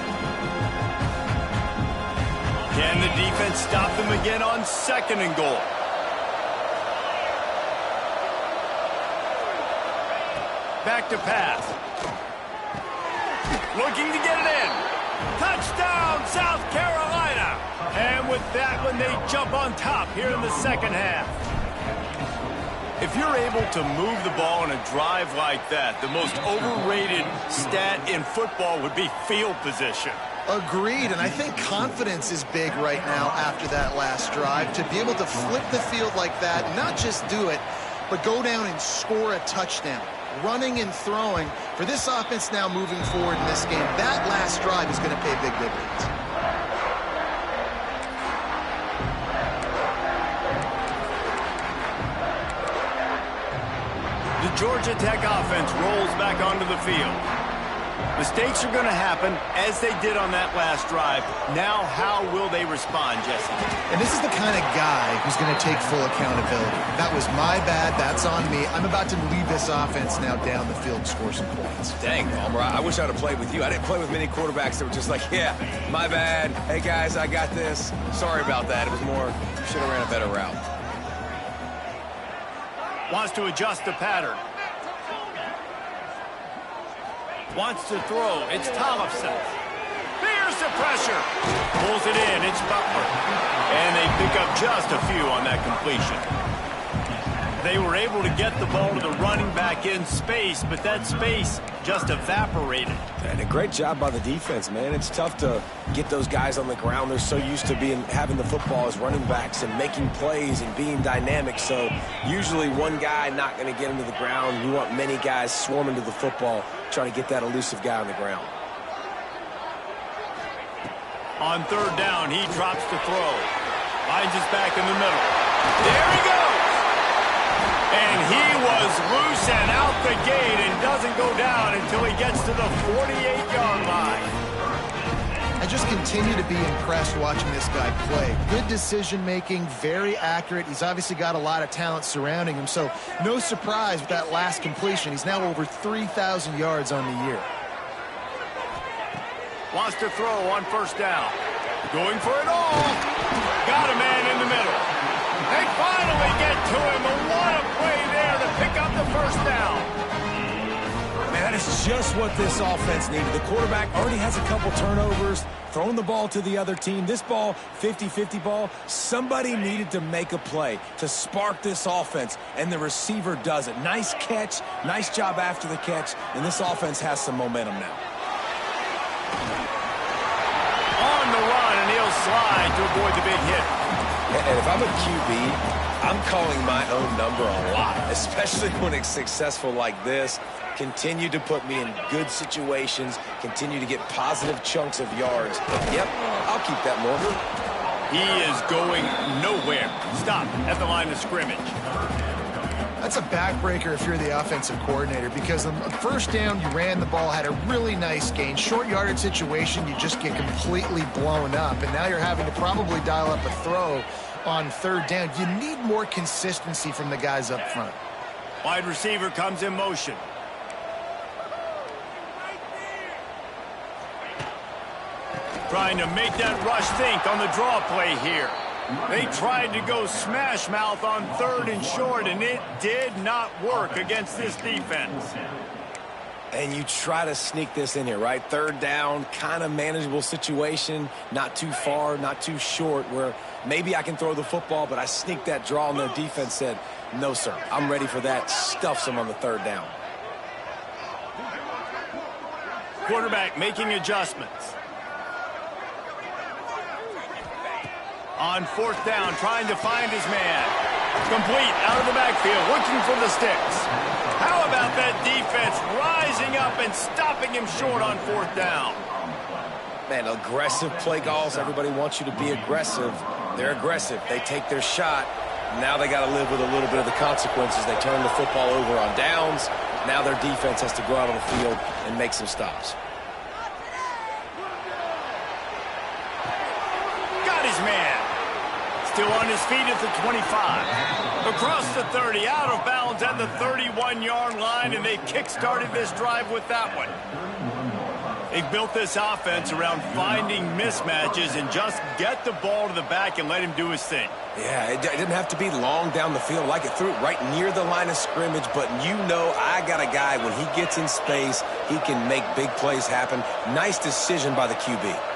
Can the defense stop them again on 2nd and goal? Back to pass. Looking to get it in. Touchdown, South Carolina. And with that one, they jump on top here in the 2nd half. If you're able to move the ball in a drive like that, the most overrated stat in football would be field position. Agreed, and I think confidence is big right now after that last drive. To be able to flip the field like that, not just do it, but go down and score a touchdown. Running and throwing for this offense now moving forward in this game. That last drive is going to pay big dividends. The Georgia Tech offense rolls back onto the field. Mistakes are going to happen as they did on that last drive. Now, how will they respond, Jesse? And this is the kind of guy who's going to take full accountability. That was my bad. That's on me. I'm about to lead this offense now down the field and score some points. Dang, Palmer, I wish I'd have played with you. I didn't play with many quarterbacks that were just like, yeah, my bad. Hey, guys, I got this. Sorry about that. It was more, should have ran a better route. Wants to adjust the pattern. Wants to throw. It's Tollefson. Fears the pressure. Pulls it in. It's Butler. And they pick up just a few on that completion. They were able to get the ball to the running back in space, but that space just evaporated. And a great job by the defense, man. It's tough to get those guys on the ground. They're so used to having the football as running backs and making plays and being dynamic. So usually one guy not going to get into the ground. You want many guys swarming to the football, trying to get that elusive guy on the ground. On 3rd down, he drops the throw. Finds his back in the middle. There he goes. And he was loose and out the gate and doesn't go down until he gets to the 48-yard line. I just continue to be impressed watching this guy play. Good decision-making, very accurate. He's obviously got a lot of talent surrounding him, so no surprise with that last completion. He's now over 3,000 yards on the year. Wants to throw on 1st down. Going for it all. Got a man in the middle. They finally get to him, and what a play there to pick up the 1st down. Man, that is just what this offense needed. The quarterback already has a couple turnovers, throwing the ball to the other team. This ball, 50-50 ball, somebody needed to make a play to spark this offense, and the receiver does it. Nice catch, nice job after the catch, and this offense has some momentum now. On the run, and he'll slide to avoid the big hit. And if I'm a QB, I'm calling my own number a lot, especially when it's successful like this. Continue to put me in good situations, continue to get positive chunks of yards. Yep, I'll keep that more. He is going nowhere. Stop at the line of scrimmage. That's a backbreaker if you're the offensive coordinator, because on 1st down, you ran the ball, had a really nice gain. Short yardage situation, you just get completely blown up, and now you're having to probably dial up a throw on 3rd down. You need more consistency from the guys up front. Wide receiver comes in motion. Trying to make that rush think on the draw play here. They tried to go smash mouth on 3rd and short, and it did not work against this defense. And you try to sneak this in here, right? 3rd down, kind of manageable situation, not too far, not too short, where maybe I can throw the football, but I sneak that draw, and their defense said, no, sir, I'm ready for that. Stuffs them on the 3rd down. Quarterback making adjustments. On fourth down, trying to find his man. Complete out of the backfield, looking for the sticks. How about that defense rising up and stopping him short on fourth down? Man, aggressive play calls. Everybody wants you to be aggressive. They're aggressive. They take their shot. Now they got to live with a little bit of the consequences. They turn the football over on downs. Now their defense has to go out on the field and make some stops. Got his man. Still on his feet at the 25. Across the 30, out of bounds at the 31-yard line, and they kick-started this drive with that one. They built this offense around finding mismatches and just get the ball to the back and let him do his thing. Yeah, it didn't have to be long down the field. Like it threw it right near the line of scrimmage, but you know I got a guy, when he gets in space, he can make big plays happen. Nice decision by the QB.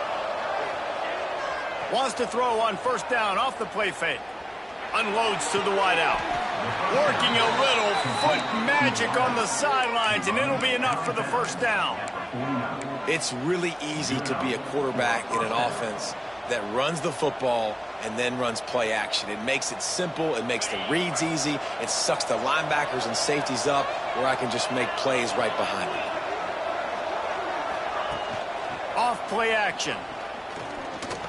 Wants to throw on first down off the play fake. Unloads to the wideout. Working a little foot magic on the sidelines, and it'll be enough for the first down. It's really easy to be a quarterback in an offense that runs the football and then runs play action. It makes it simple. It makes the reads easy. It sucks the linebackers and safeties up where I can just make plays right behind them. Off play action.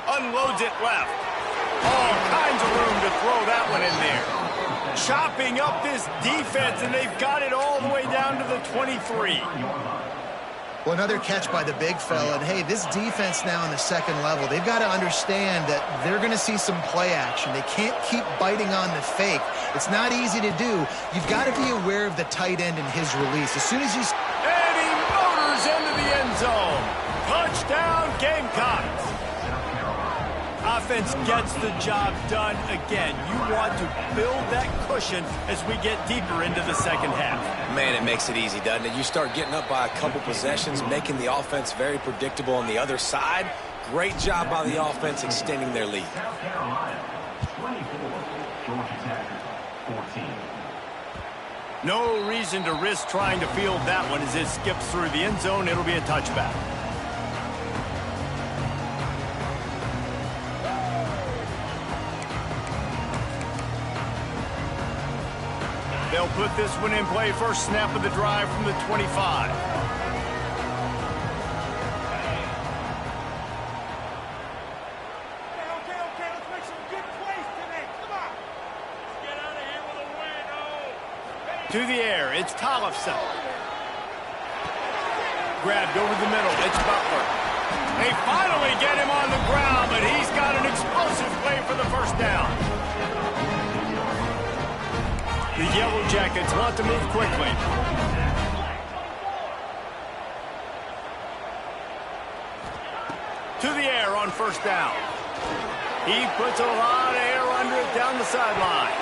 Unloads it left. All kinds of room to throw that one in there. Chopping up this defense, and they've got it all the way down to the 23. Well, another catch by the big fella. And, hey, this defense now in the second level, they've got to understand that they're going to see some play action. They can't keep biting on the fake. It's not easy to do. You've got to be aware of the tight end and his release. As soon as he's... And he motors into the end zone. Touchdown, Gamecocks. Offense gets the job done again. You want to build that cushion as we get deeper into the second half. Man, it makes it easy, doesn't it? You start getting up by a couple possessions, making the offense very predictable on the other side. Great job by the offense extending their lead. South Carolina, 24, Georgia Tech, 14. No reason to risk trying to field that one as it skips through the end zone. It'll be a touchback. They'll put this one in play. First snap of the drive from the 25. Okay, let's make some good plays today. Come on. Let's get out of here with a win. Oh. To the air, it's Tollefson. Grabbed over the middle, it's Butler. They finally get him on the ground, but he's got an explosive play for the first down. The Yellow Jackets want to move quickly. To the air on first down. He puts a lot of air under it down the sideline.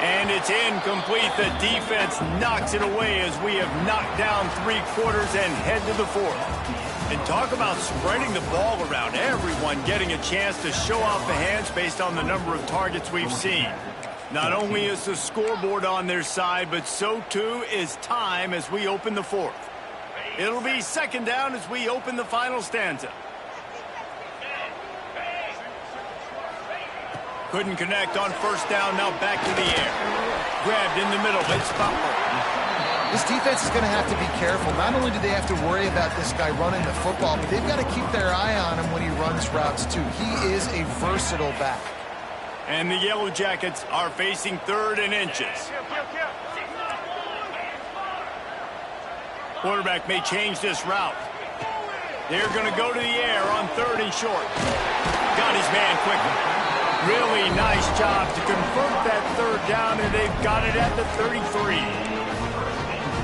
And it's incomplete. The defense knocks it away as we have knocked down 3/4 and head to the fourth. And talk about spreading the ball around. Everyone getting a chance to show off the hands based on the number of targets we've seen. Not only is the scoreboard on their side, but so too is time as we open the fourth. It'll be second down as we open the final stanza. Couldn't connect on first down, now back to the air. Grabbed in the middle, it's Butler. This defense is going to have to be careful. Not only do they have to worry about this guy running the football, but they've got to keep their eye on him when he runs routes too. He is a versatile back. And the Yellow Jackets are facing 3rd and inches. Quarterback may change this route. They're going to go to the air on 3rd and short. Got his man quickly. Really nice job to convert that 3rd down, and they've got it at the 33.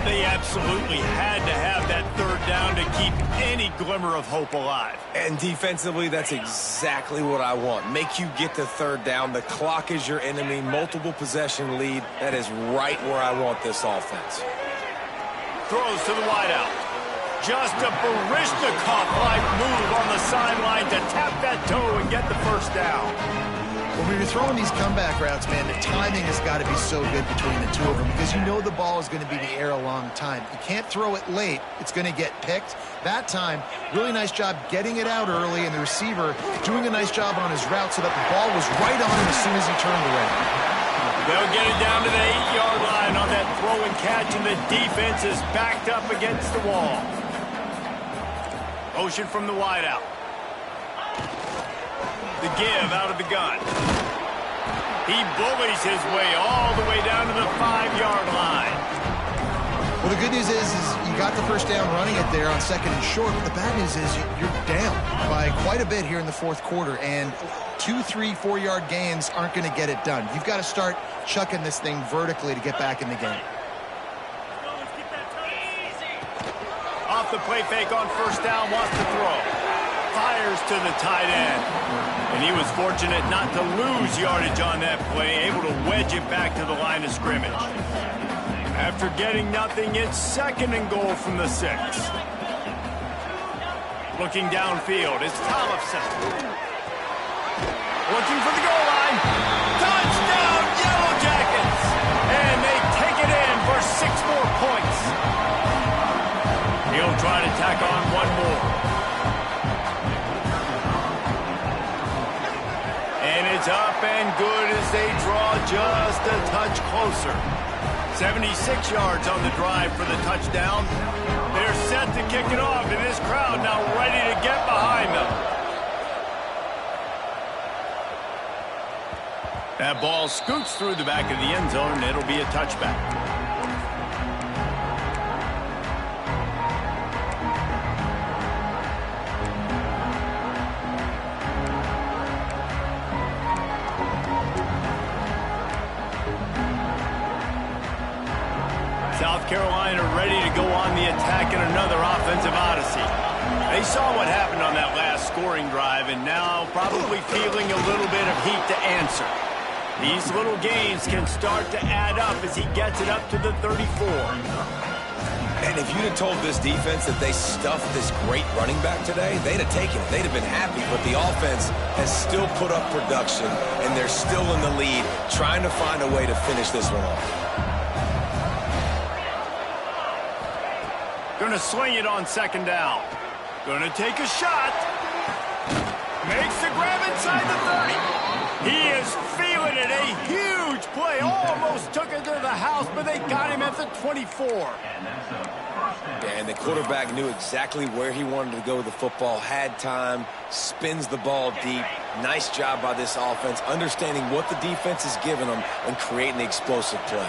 They absolutely had to have that 3rd down to keep any glimmer of hope alive. And defensively, that's exactly what I want. Make you get the 3rd down. The clock is your enemy. Multiple possession lead. That is right where I want this offense. Throws to the wideout. Just a Baryshnikov-like move on the sideline to tap that toe and get the first down. When you're throwing these comeback routes, man, the timing has got to be so good between the two of them because you know the ball is going to be in the air a long time. You can't throw it late. It's going to get picked. That time, really nice job getting it out early, and the receiver doing a nice job on his route so that the ball was right on him as soon as he turned around. They'll get it down to the 8-yard line on that throw and catch, and the defense is backed up against the wall. Motion from the wideout. The give out of the gun. He bullies his way all the way down to the 5-yard line. Well, the good news is you got the first down running it there on 2nd and short, but the bad news is you're down by quite a bit here in the 4th quarter, and 2, 3, 4-yard gains aren't going to get it done. You've got to start chucking this thing vertically to get back in the game. Off the play fake on first down, wants to throw. Fires to the tight end. And he was fortunate not to lose yardage on that play, able to wedge it back to the line of scrimmage. After getting nothing, it's 2nd and goal from the 6. Looking downfield, it's Tollefson. Looking for the goal line. Touchdown, Yellow Jackets! And they take it in for 6 more points. He'll try to tack on one more. And it's up and good as they draw just a touch closer. 76 yards on the drive for the touchdown. They're set to kick it off, and this crowd now ready to get behind them. That ball scoots through the back of the end zone, and it'll be a touchback. South Carolina ready to go on the attack in another offensive odyssey. They saw what happened on that last scoring drive and now probably feeling a little bit of heat to answer. These little gains can start to add up as he gets it up to the 34. And if you'd have told this defense that they stuffed this great running back today, they'd have taken it. They'd have been happy. But the offense has still put up production, and they're still in the lead, trying to find a way to finish this one off. Gonna swing it on 2nd down. Gonna take a shot. Makes the grab inside the 30. He is feeling it. A huge play. Almost took it to the house, but they got him at the 24. And the quarterback knew exactly where he wanted to go with the football, had time, spins the ball deep. Nice job by this offense, understanding what the defense is giving them and creating the explosive play.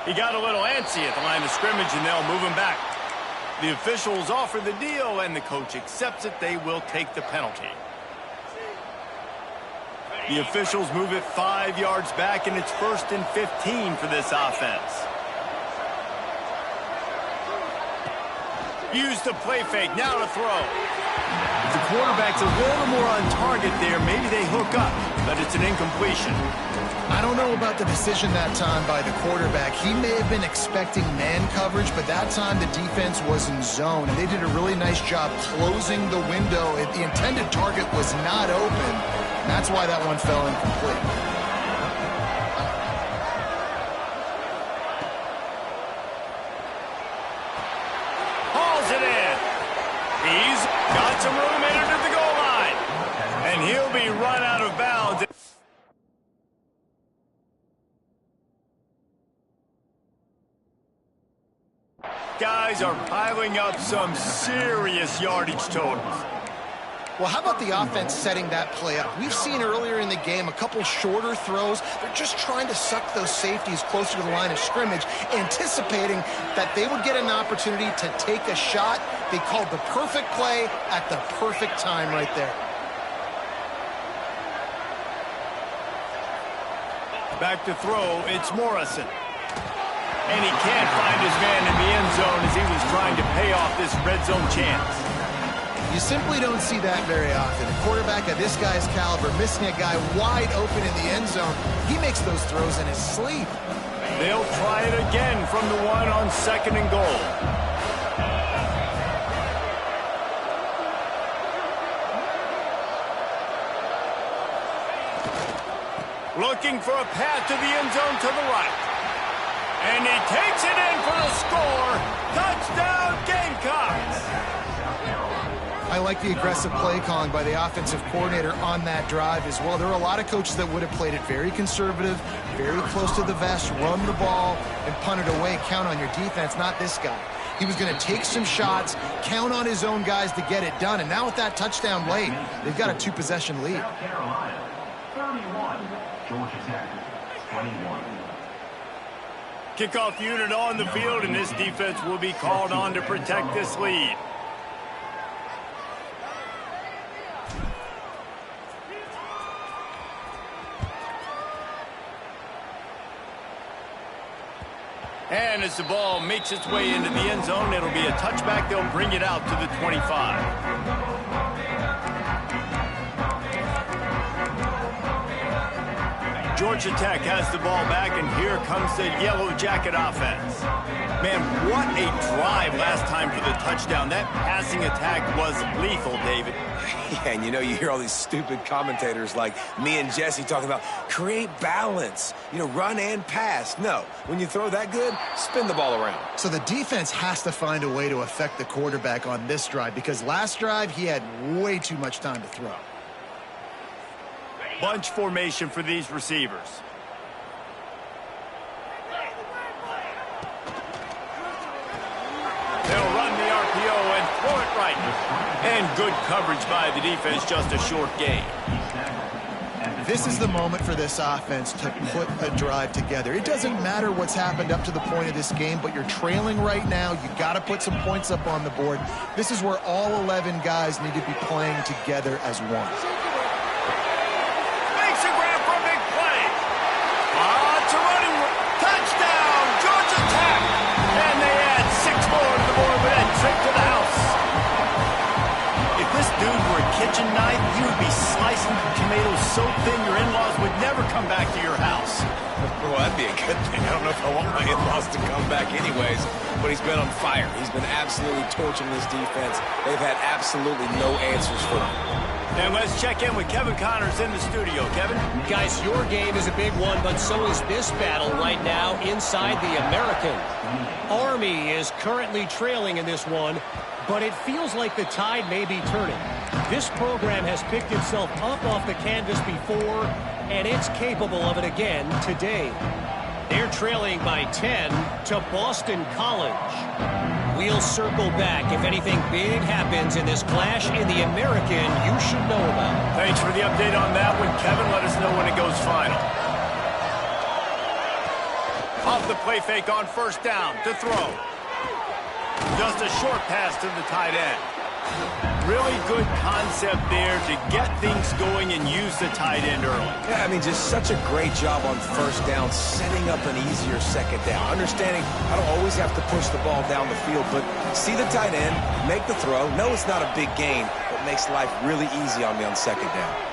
He got a little antsy at the line of scrimmage, and they'll move him back. The officials offer the deal, and the coach accepts it. They will take the penalty. The officials move it 5 yards back, and it's 1st and 15 for this offense. Use the play fake, now to throw. If the quarterback's a little more on target there, maybe they hook up, but it's an incompletion. I don't know about the decision that time by the quarterback. He may have been expecting man coverage, but that time the defense was in zone, and they did a really nice job closing the window. The intended target was not open, and that's why that one fell incomplete. Hauls it in. He's got some room entered at the goal line, and he'll be run out of bounds. Guys are piling up some serious yardage totals. Well, how about the offense setting that play up? We've seen earlier in the game a couple shorter throws. They're just trying to suck those safeties closer to the line of scrimmage, anticipating that they would get an opportunity to take a shot. They called the perfect play at the perfect time right there. Back to throw, it's Morrison. And he can't find his man in the end zone as he was trying to pay off this red zone chance. You simply don't see that very often. A quarterback of this guy's caliber missing a guy wide open in the end zone. He makes those throws in his sleep. They'll try it again from the one on 2nd and goal. Looking for a path to the end zone to the right. And he takes it in for the score. Touchdown, Gamecocks! I like the aggressive play calling by the offensive coordinator on that drive as well. There are a lot of coaches that would have played it very conservative, very close to the vest, run the ball, and punt it away. Count on your defense, not this guy. He was going to take some shots, count on his own guys to get it done. And now with that touchdown late, they've got a 2-possession lead. South Carolina, 31. Georgia Tech, 21. Kickoff unit on the field, and this defense will be called on to protect this lead. And as the ball makes its way into the end zone, it'll be a touchback. They'll bring it out to the 25. Georgia Tech has the ball back, and here comes the Yellow Jacket offense. Man, what a drive last time for the touchdown. That passing attack was lethal, David. Yeah, and you hear all these stupid commentators like me and Jesse talking about create balance, run and pass. No, when you throw that good, spin the ball around. So the defense has to find a way to affect the quarterback on this drive because last drive he had way too much time to throw. Bunch formation for these receivers. They'll run the RPO and throw it right. And good coverage by the defense, just a short gain. This is the moment for this offense to put a drive together. It doesn't matter what's happened up to the point of this game, but you're trailing right now. You got to put some points up on the board. This is where all 11 guys need to be playing together as one. Kitchen knife, you would be slicing tomatoes so thin your in-laws would never come back to your house. Well, that'd be a good thing. I don't know if I want my in-laws to come back anyways, but he's been on fire. He's been absolutely torching this defense. They've had absolutely no answers for him. And let's check in with Kevin Connors in the studio. Kevin? Guys, your game is a big one, but so is this battle right now inside the American. Army is currently trailing in this one, but it feels like the tide may be turning. This program has picked itself up off the canvas before, and it's capable of it again today. They're trailing by 10 to Boston College. We'll circle back if anything big happens in this clash in the American you should know about. Thanks for the update on that one, Kevin. Let us know when it goes final. Off the play fake on first down to throw. Just a short pass to the tight end. Really good concept there to get things going and use the tight end early. Yeah, just such a great job on first down, setting up an easier second down. Understanding I don't always have to push the ball down the field, but see the tight end, make the throw. No, it's not a big gain, but makes life really easy on me on second down.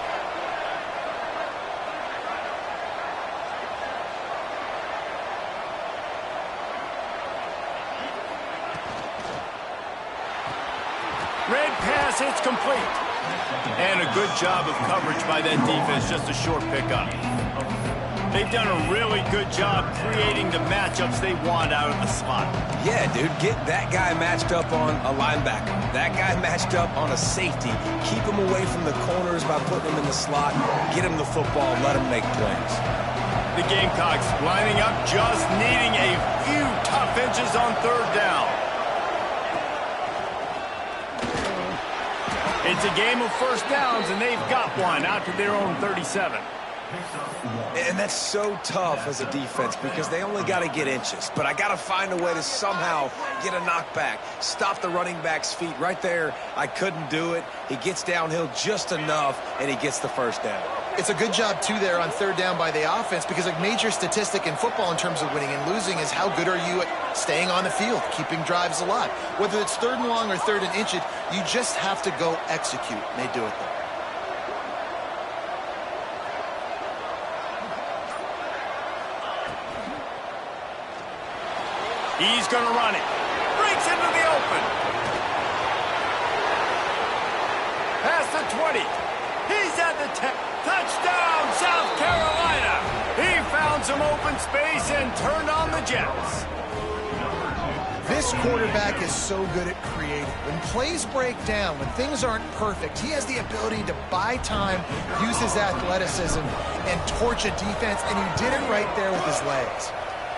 Red pass, it's complete. And a good job of coverage by that defense, just a short pickup. They've done a really good job creating the matchups they want out of the slot. Yeah, dude, get that guy matched up on a linebacker. That guy matched up on a safety. Keep him away from the corners by putting him in the slot. Get him the football, let him make plays. The Gamecocks lining up, just needing a few tough inches on third down. It's a game of first downs, and they've got one out to their own 37. And that's so tough as a defense because they only got to get inches. But I got to find a way to somehow get a knockback, stop the running back's feet. Right there, I couldn't do it. He gets downhill just enough, and he gets the first down. It's a good job, too, there on third down by the offense because a major statistic in football in terms of winning and losing is how good are you at staying on the field, keeping drives alive. Whether it's third and long or third and inches, you just have to go execute. And they do it there. He's going to run it. Breaks into the open. Past the 20. He's at the 10. Touchdown, South Carolina. He found some open space and turned on the Jets. This quarterback is so good at creating. When plays break down, when things aren't perfect, he has the ability to buy time, use his athleticism, and torch a defense, and he did it right there with his legs.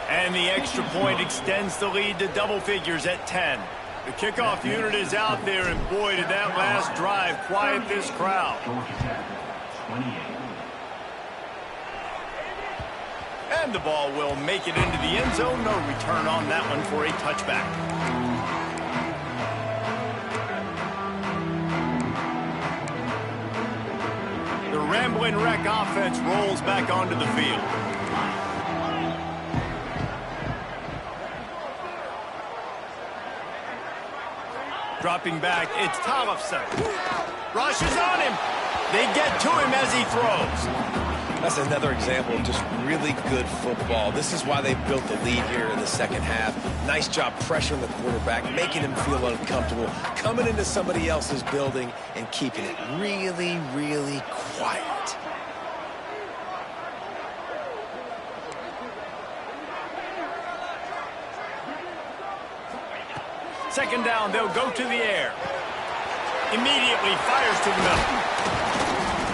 And the extra point extends the lead to double figures at 10. The kickoff unit is out there, and boy, did that last drive quiet this crowd. And the ball will make it into the end zone. No return on that one for a touchback. The Ramblin' Wreck offense rolls back onto the field. Dropping back, it's Tollefson. Rush is on him. They get to him as he throws. That's another example of just really good football. This is why they built the lead here in the second half. Nice job pressuring the quarterback, making him feel uncomfortable, coming into somebody else's building and keeping it really, really quiet. Second down, they'll go to the air. Immediately fires to the middle.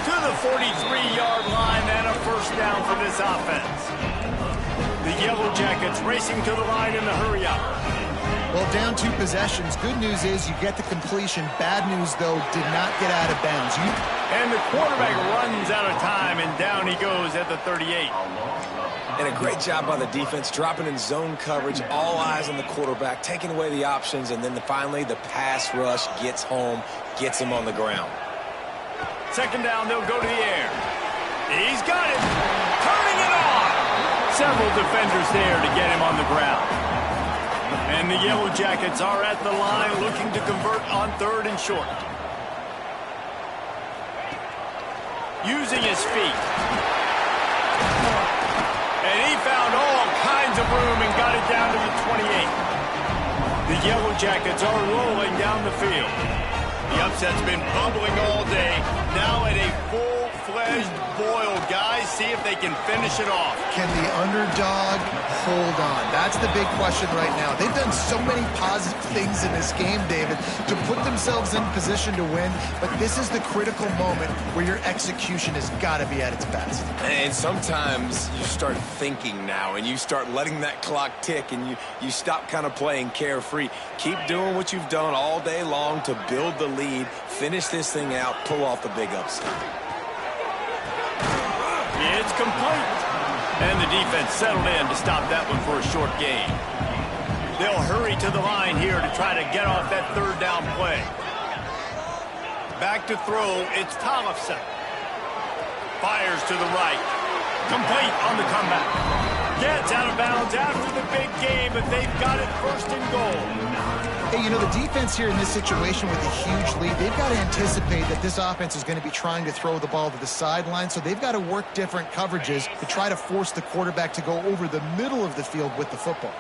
To the 43-yard line and a first down for this offense. The Yellow Jackets racing to the line in the hurry-up. Well, down 2 possessions. Good news is you get the completion. Bad news, though, did not get out of bounds. And the quarterback runs out of time, and down he goes at the 38. And a great job by the defense, dropping in zone coverage, all eyes on the quarterback, taking away the options, and then finally the pass rush gets home, gets him on the ground. Second down, they'll go to the air. He's got it. Turning it on. Several defenders there to get him on the ground. And the Yellow Jackets are at the line looking to convert on third and short. Using his feet. And he found all kinds of room and got it down to the 28. The Yellow Jackets are rolling down the field. The upset's been bubbling all day. Now at a full-fledged boil. Guys, see if they can finish it off. Can the underdog hold on? That's the big question right now. They've done so many positive things in this game, David, to put themselves in position to win, but this is the critical moment where your execution has got to be at its best. And sometimes you start thinking now, and you start letting that clock tick, and you stop kind of playing carefree. Keep doing what you've done all day long to build the lead, finish this thing out, pull off the big upset. It's complete. And the defense settled in to stop that one for a short gain. They'll hurry to the line here to try to get off that third down play. Back to throw, it's Tollefson. Fires to the right. Complete on the comeback. Gets out of bounds after the big game, but they've got it first and goal. Hey, you know, the defense here in this situation with a huge lead, they've got to anticipate that this offense is going to be trying to throw the ball to the sideline, so they've got to work different coverages to try to force the quarterback to go over the middle of the field with the football.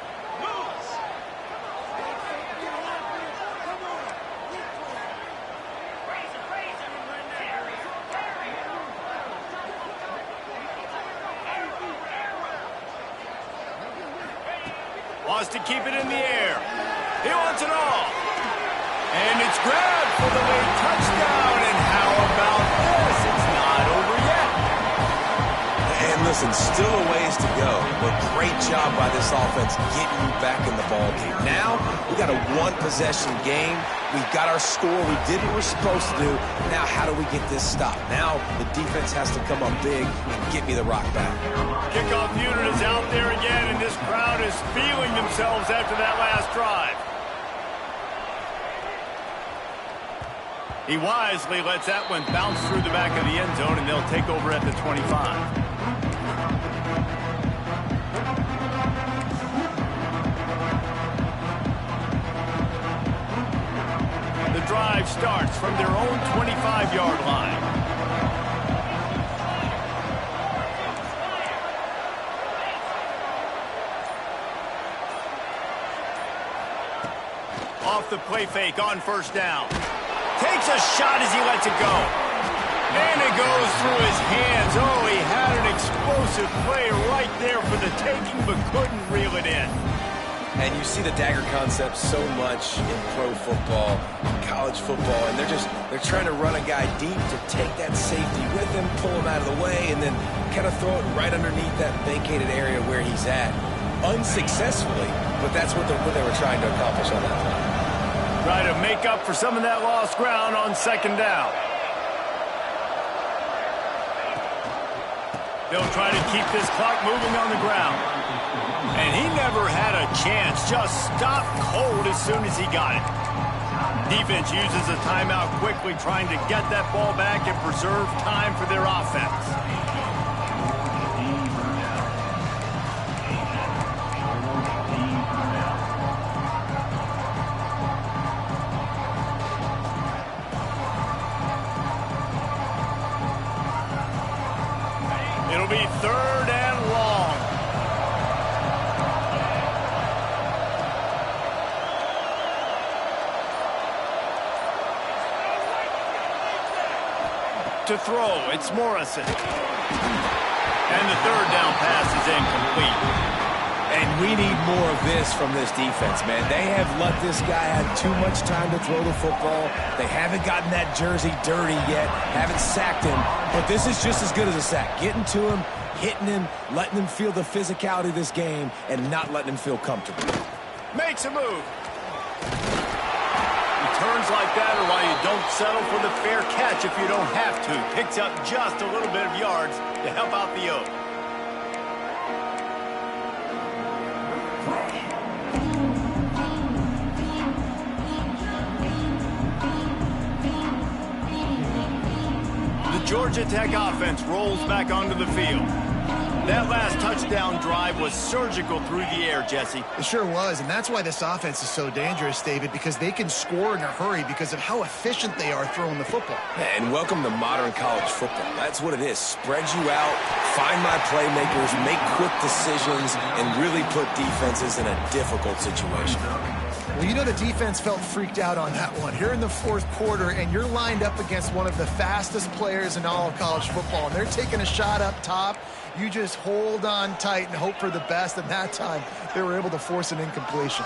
Wants to keep it in the air. He wants it all. And it's grabbed for the late touchdown. And how about this? It's not over yet. And listen, still a ways to go, but great job by this offense getting you back in the ball game. Now, we got a one-possession game. We've got our score. We did what we're supposed to do. Now, how do we get this stopped? Now, the defense has to come up big and get me the rock back. Kickoff unit is out there again, and this crowd is feeling themselves after that last drive. He wisely lets that one bounce through the back of the end zone, and they'll take over at the 25. The drive starts from their own 25-yard line. Off the play fake on first down. Takes a shot as he lets it go. And it goes through his hands. Oh, he had an explosive play right there for the taking, but couldn't reel it in. And you see the dagger concept so much in pro football, college football, and they're trying to run a guy deep to take that safety with him, pull him out of the way, and then kind of throw it right underneath that vacated area where he's at. Unsuccessfully, but that's what they were trying to accomplish on that play. Try to make up for some of that lost ground on second down. They'll try to keep this clock moving on the ground. And he never had a chance. Just stopped cold as soon as he got it. Defense uses a timeout quickly, trying to get that ball back and preserve time for their offense. It'll be third and long. To throw, it's Morrison. And the third down pass is incomplete. And we need more of this from this defense, man. They have let this guy have too much time to throw the football. They haven't gotten that jersey dirty yet, haven't sacked him. But this is just as good as a sack. Getting to him, hitting him, letting him feel the physicality of this game, and not letting him feel comfortable. Makes a move. Returns like that are why you don't settle for the fair catch if you don't have to. Picks up just a little bit of yards to help out the O. The Georgia Tech offense rolls back onto the field. That last touchdown drive was surgical through the air, Jesse. It sure was, and that's why this offense is so dangerous, David, because they can score in a hurry because of how efficient they are throwing the football. And welcome to modern college football. That's what it is. Spread you out, find my playmakers, make quick decisions, and really put defenses in a difficult situation. Well, you know the defense felt freaked out on that one. Here in the fourth quarter, and you're lined up against one of the fastest players in all of college football, and they're taking a shot up top. You just hold on tight and hope for the best, and that time they were able to force an incompletion.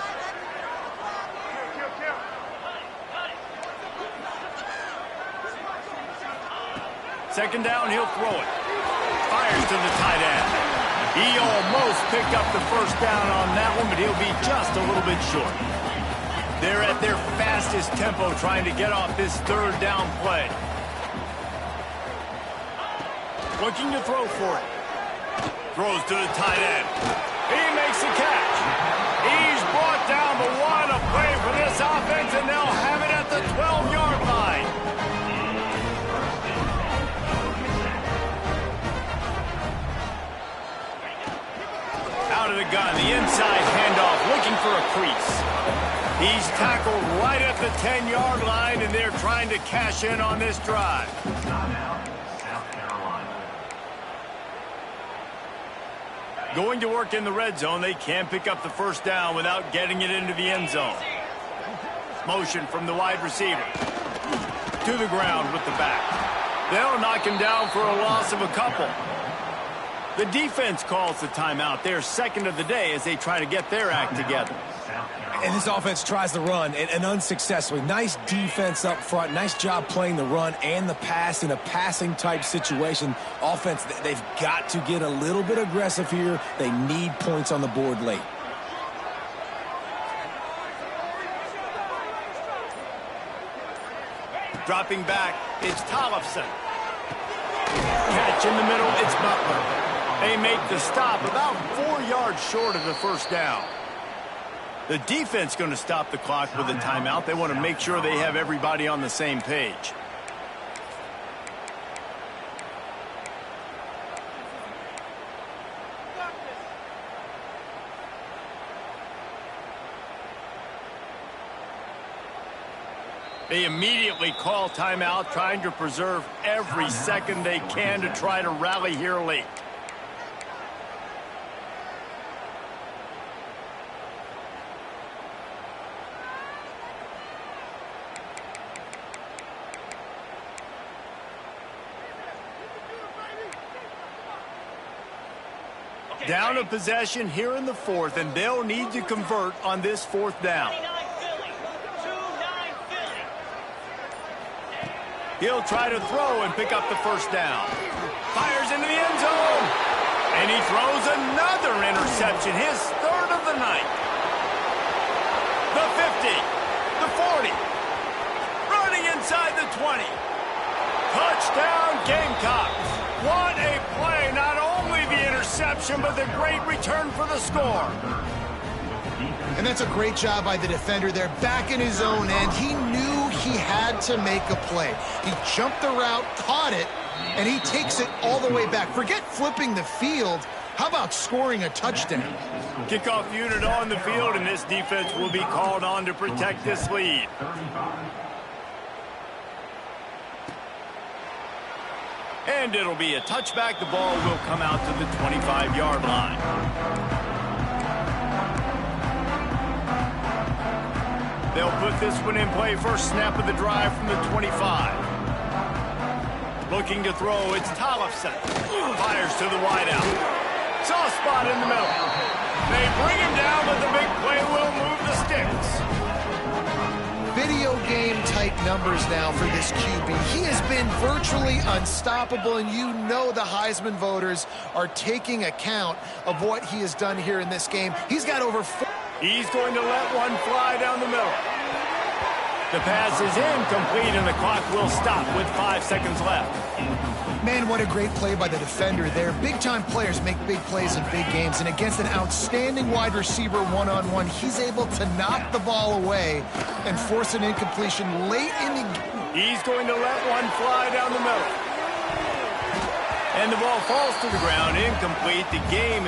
Second down, he'll throw it. Fires to the tight end. He almost picked up the first down on that one, but he'll be just a little bit short. They're at their fastest tempo trying to get off this third down play. Looking to throw for it. Throws to the tight end. He makes the catch. He's brought down, but what a play for this offense, and they'll have it at the 12-yard line. Out of the gun, the inside handoff, looking for a crease. He's tackled right at the 10-yard line, and they're trying to cash in on this drive. Going to work in the red zone, they can't pick up the first down without getting it into the end zone. Motion from the wide receiver. To the ground with the back. They'll knock him down for a loss of a couple. The defense calls the timeout. They're second of the day as they try to get their act together. And this offense tries to run, and unsuccessfully. Nice defense up front. Nice job playing the run and the pass in a passing-type situation. Offense, they've got to get a little bit aggressive here. They need points on the board late. Dropping back, it's Tollefson. Catch in the middle, it's Butler. They make the stop about 4 yards short of the first down. The defense going to stop the clock with a timeout. They want to make sure they have everybody on the same page. They immediately call timeout, trying to preserve every second they can to try to rally here late. Down a possession here in the fourth, and they'll need to convert on this fourth down. He'll try to throw and pick up the first down. Fires into the end zone. And he throws another interception, his third of the night. The 50, the 40, running inside the 20. Touchdown Gamecocks. What a play, not only the interception, but the great return for the score. And that's a great job by the defender there, back in his own end. He knew he had to make a play. He jumped the route, caught it, and he takes it all the way back. Forget flipping the field. How about scoring a touchdown? Kickoff unit on the field, and this defense will be called on to protect this lead. And it'll be a touchback. The ball will come out to the 25-yard line. They'll put this one in play. First snap of the drive from the 25. Looking to throw, it's Tollefson. Fires to the wideout. Soft spot in the middle. They bring him down, but the big play will move the sticks. Video game type numbers now for this QB. He has been virtually unstoppable, and you know the Heisman voters are taking account of what he has done here in this game. He's got over 4. He's going to let one fly down the middle. The pass is incomplete, and the clock will stop with 5 seconds left. Man, what a great play by the defender there. Big-time players make big plays in big games, and against an outstanding wide receiver one-on-one, he's able to knock the ball away and force an incompletion late in the game. He's going to let one fly down the middle. And the ball falls to the ground, incomplete. The game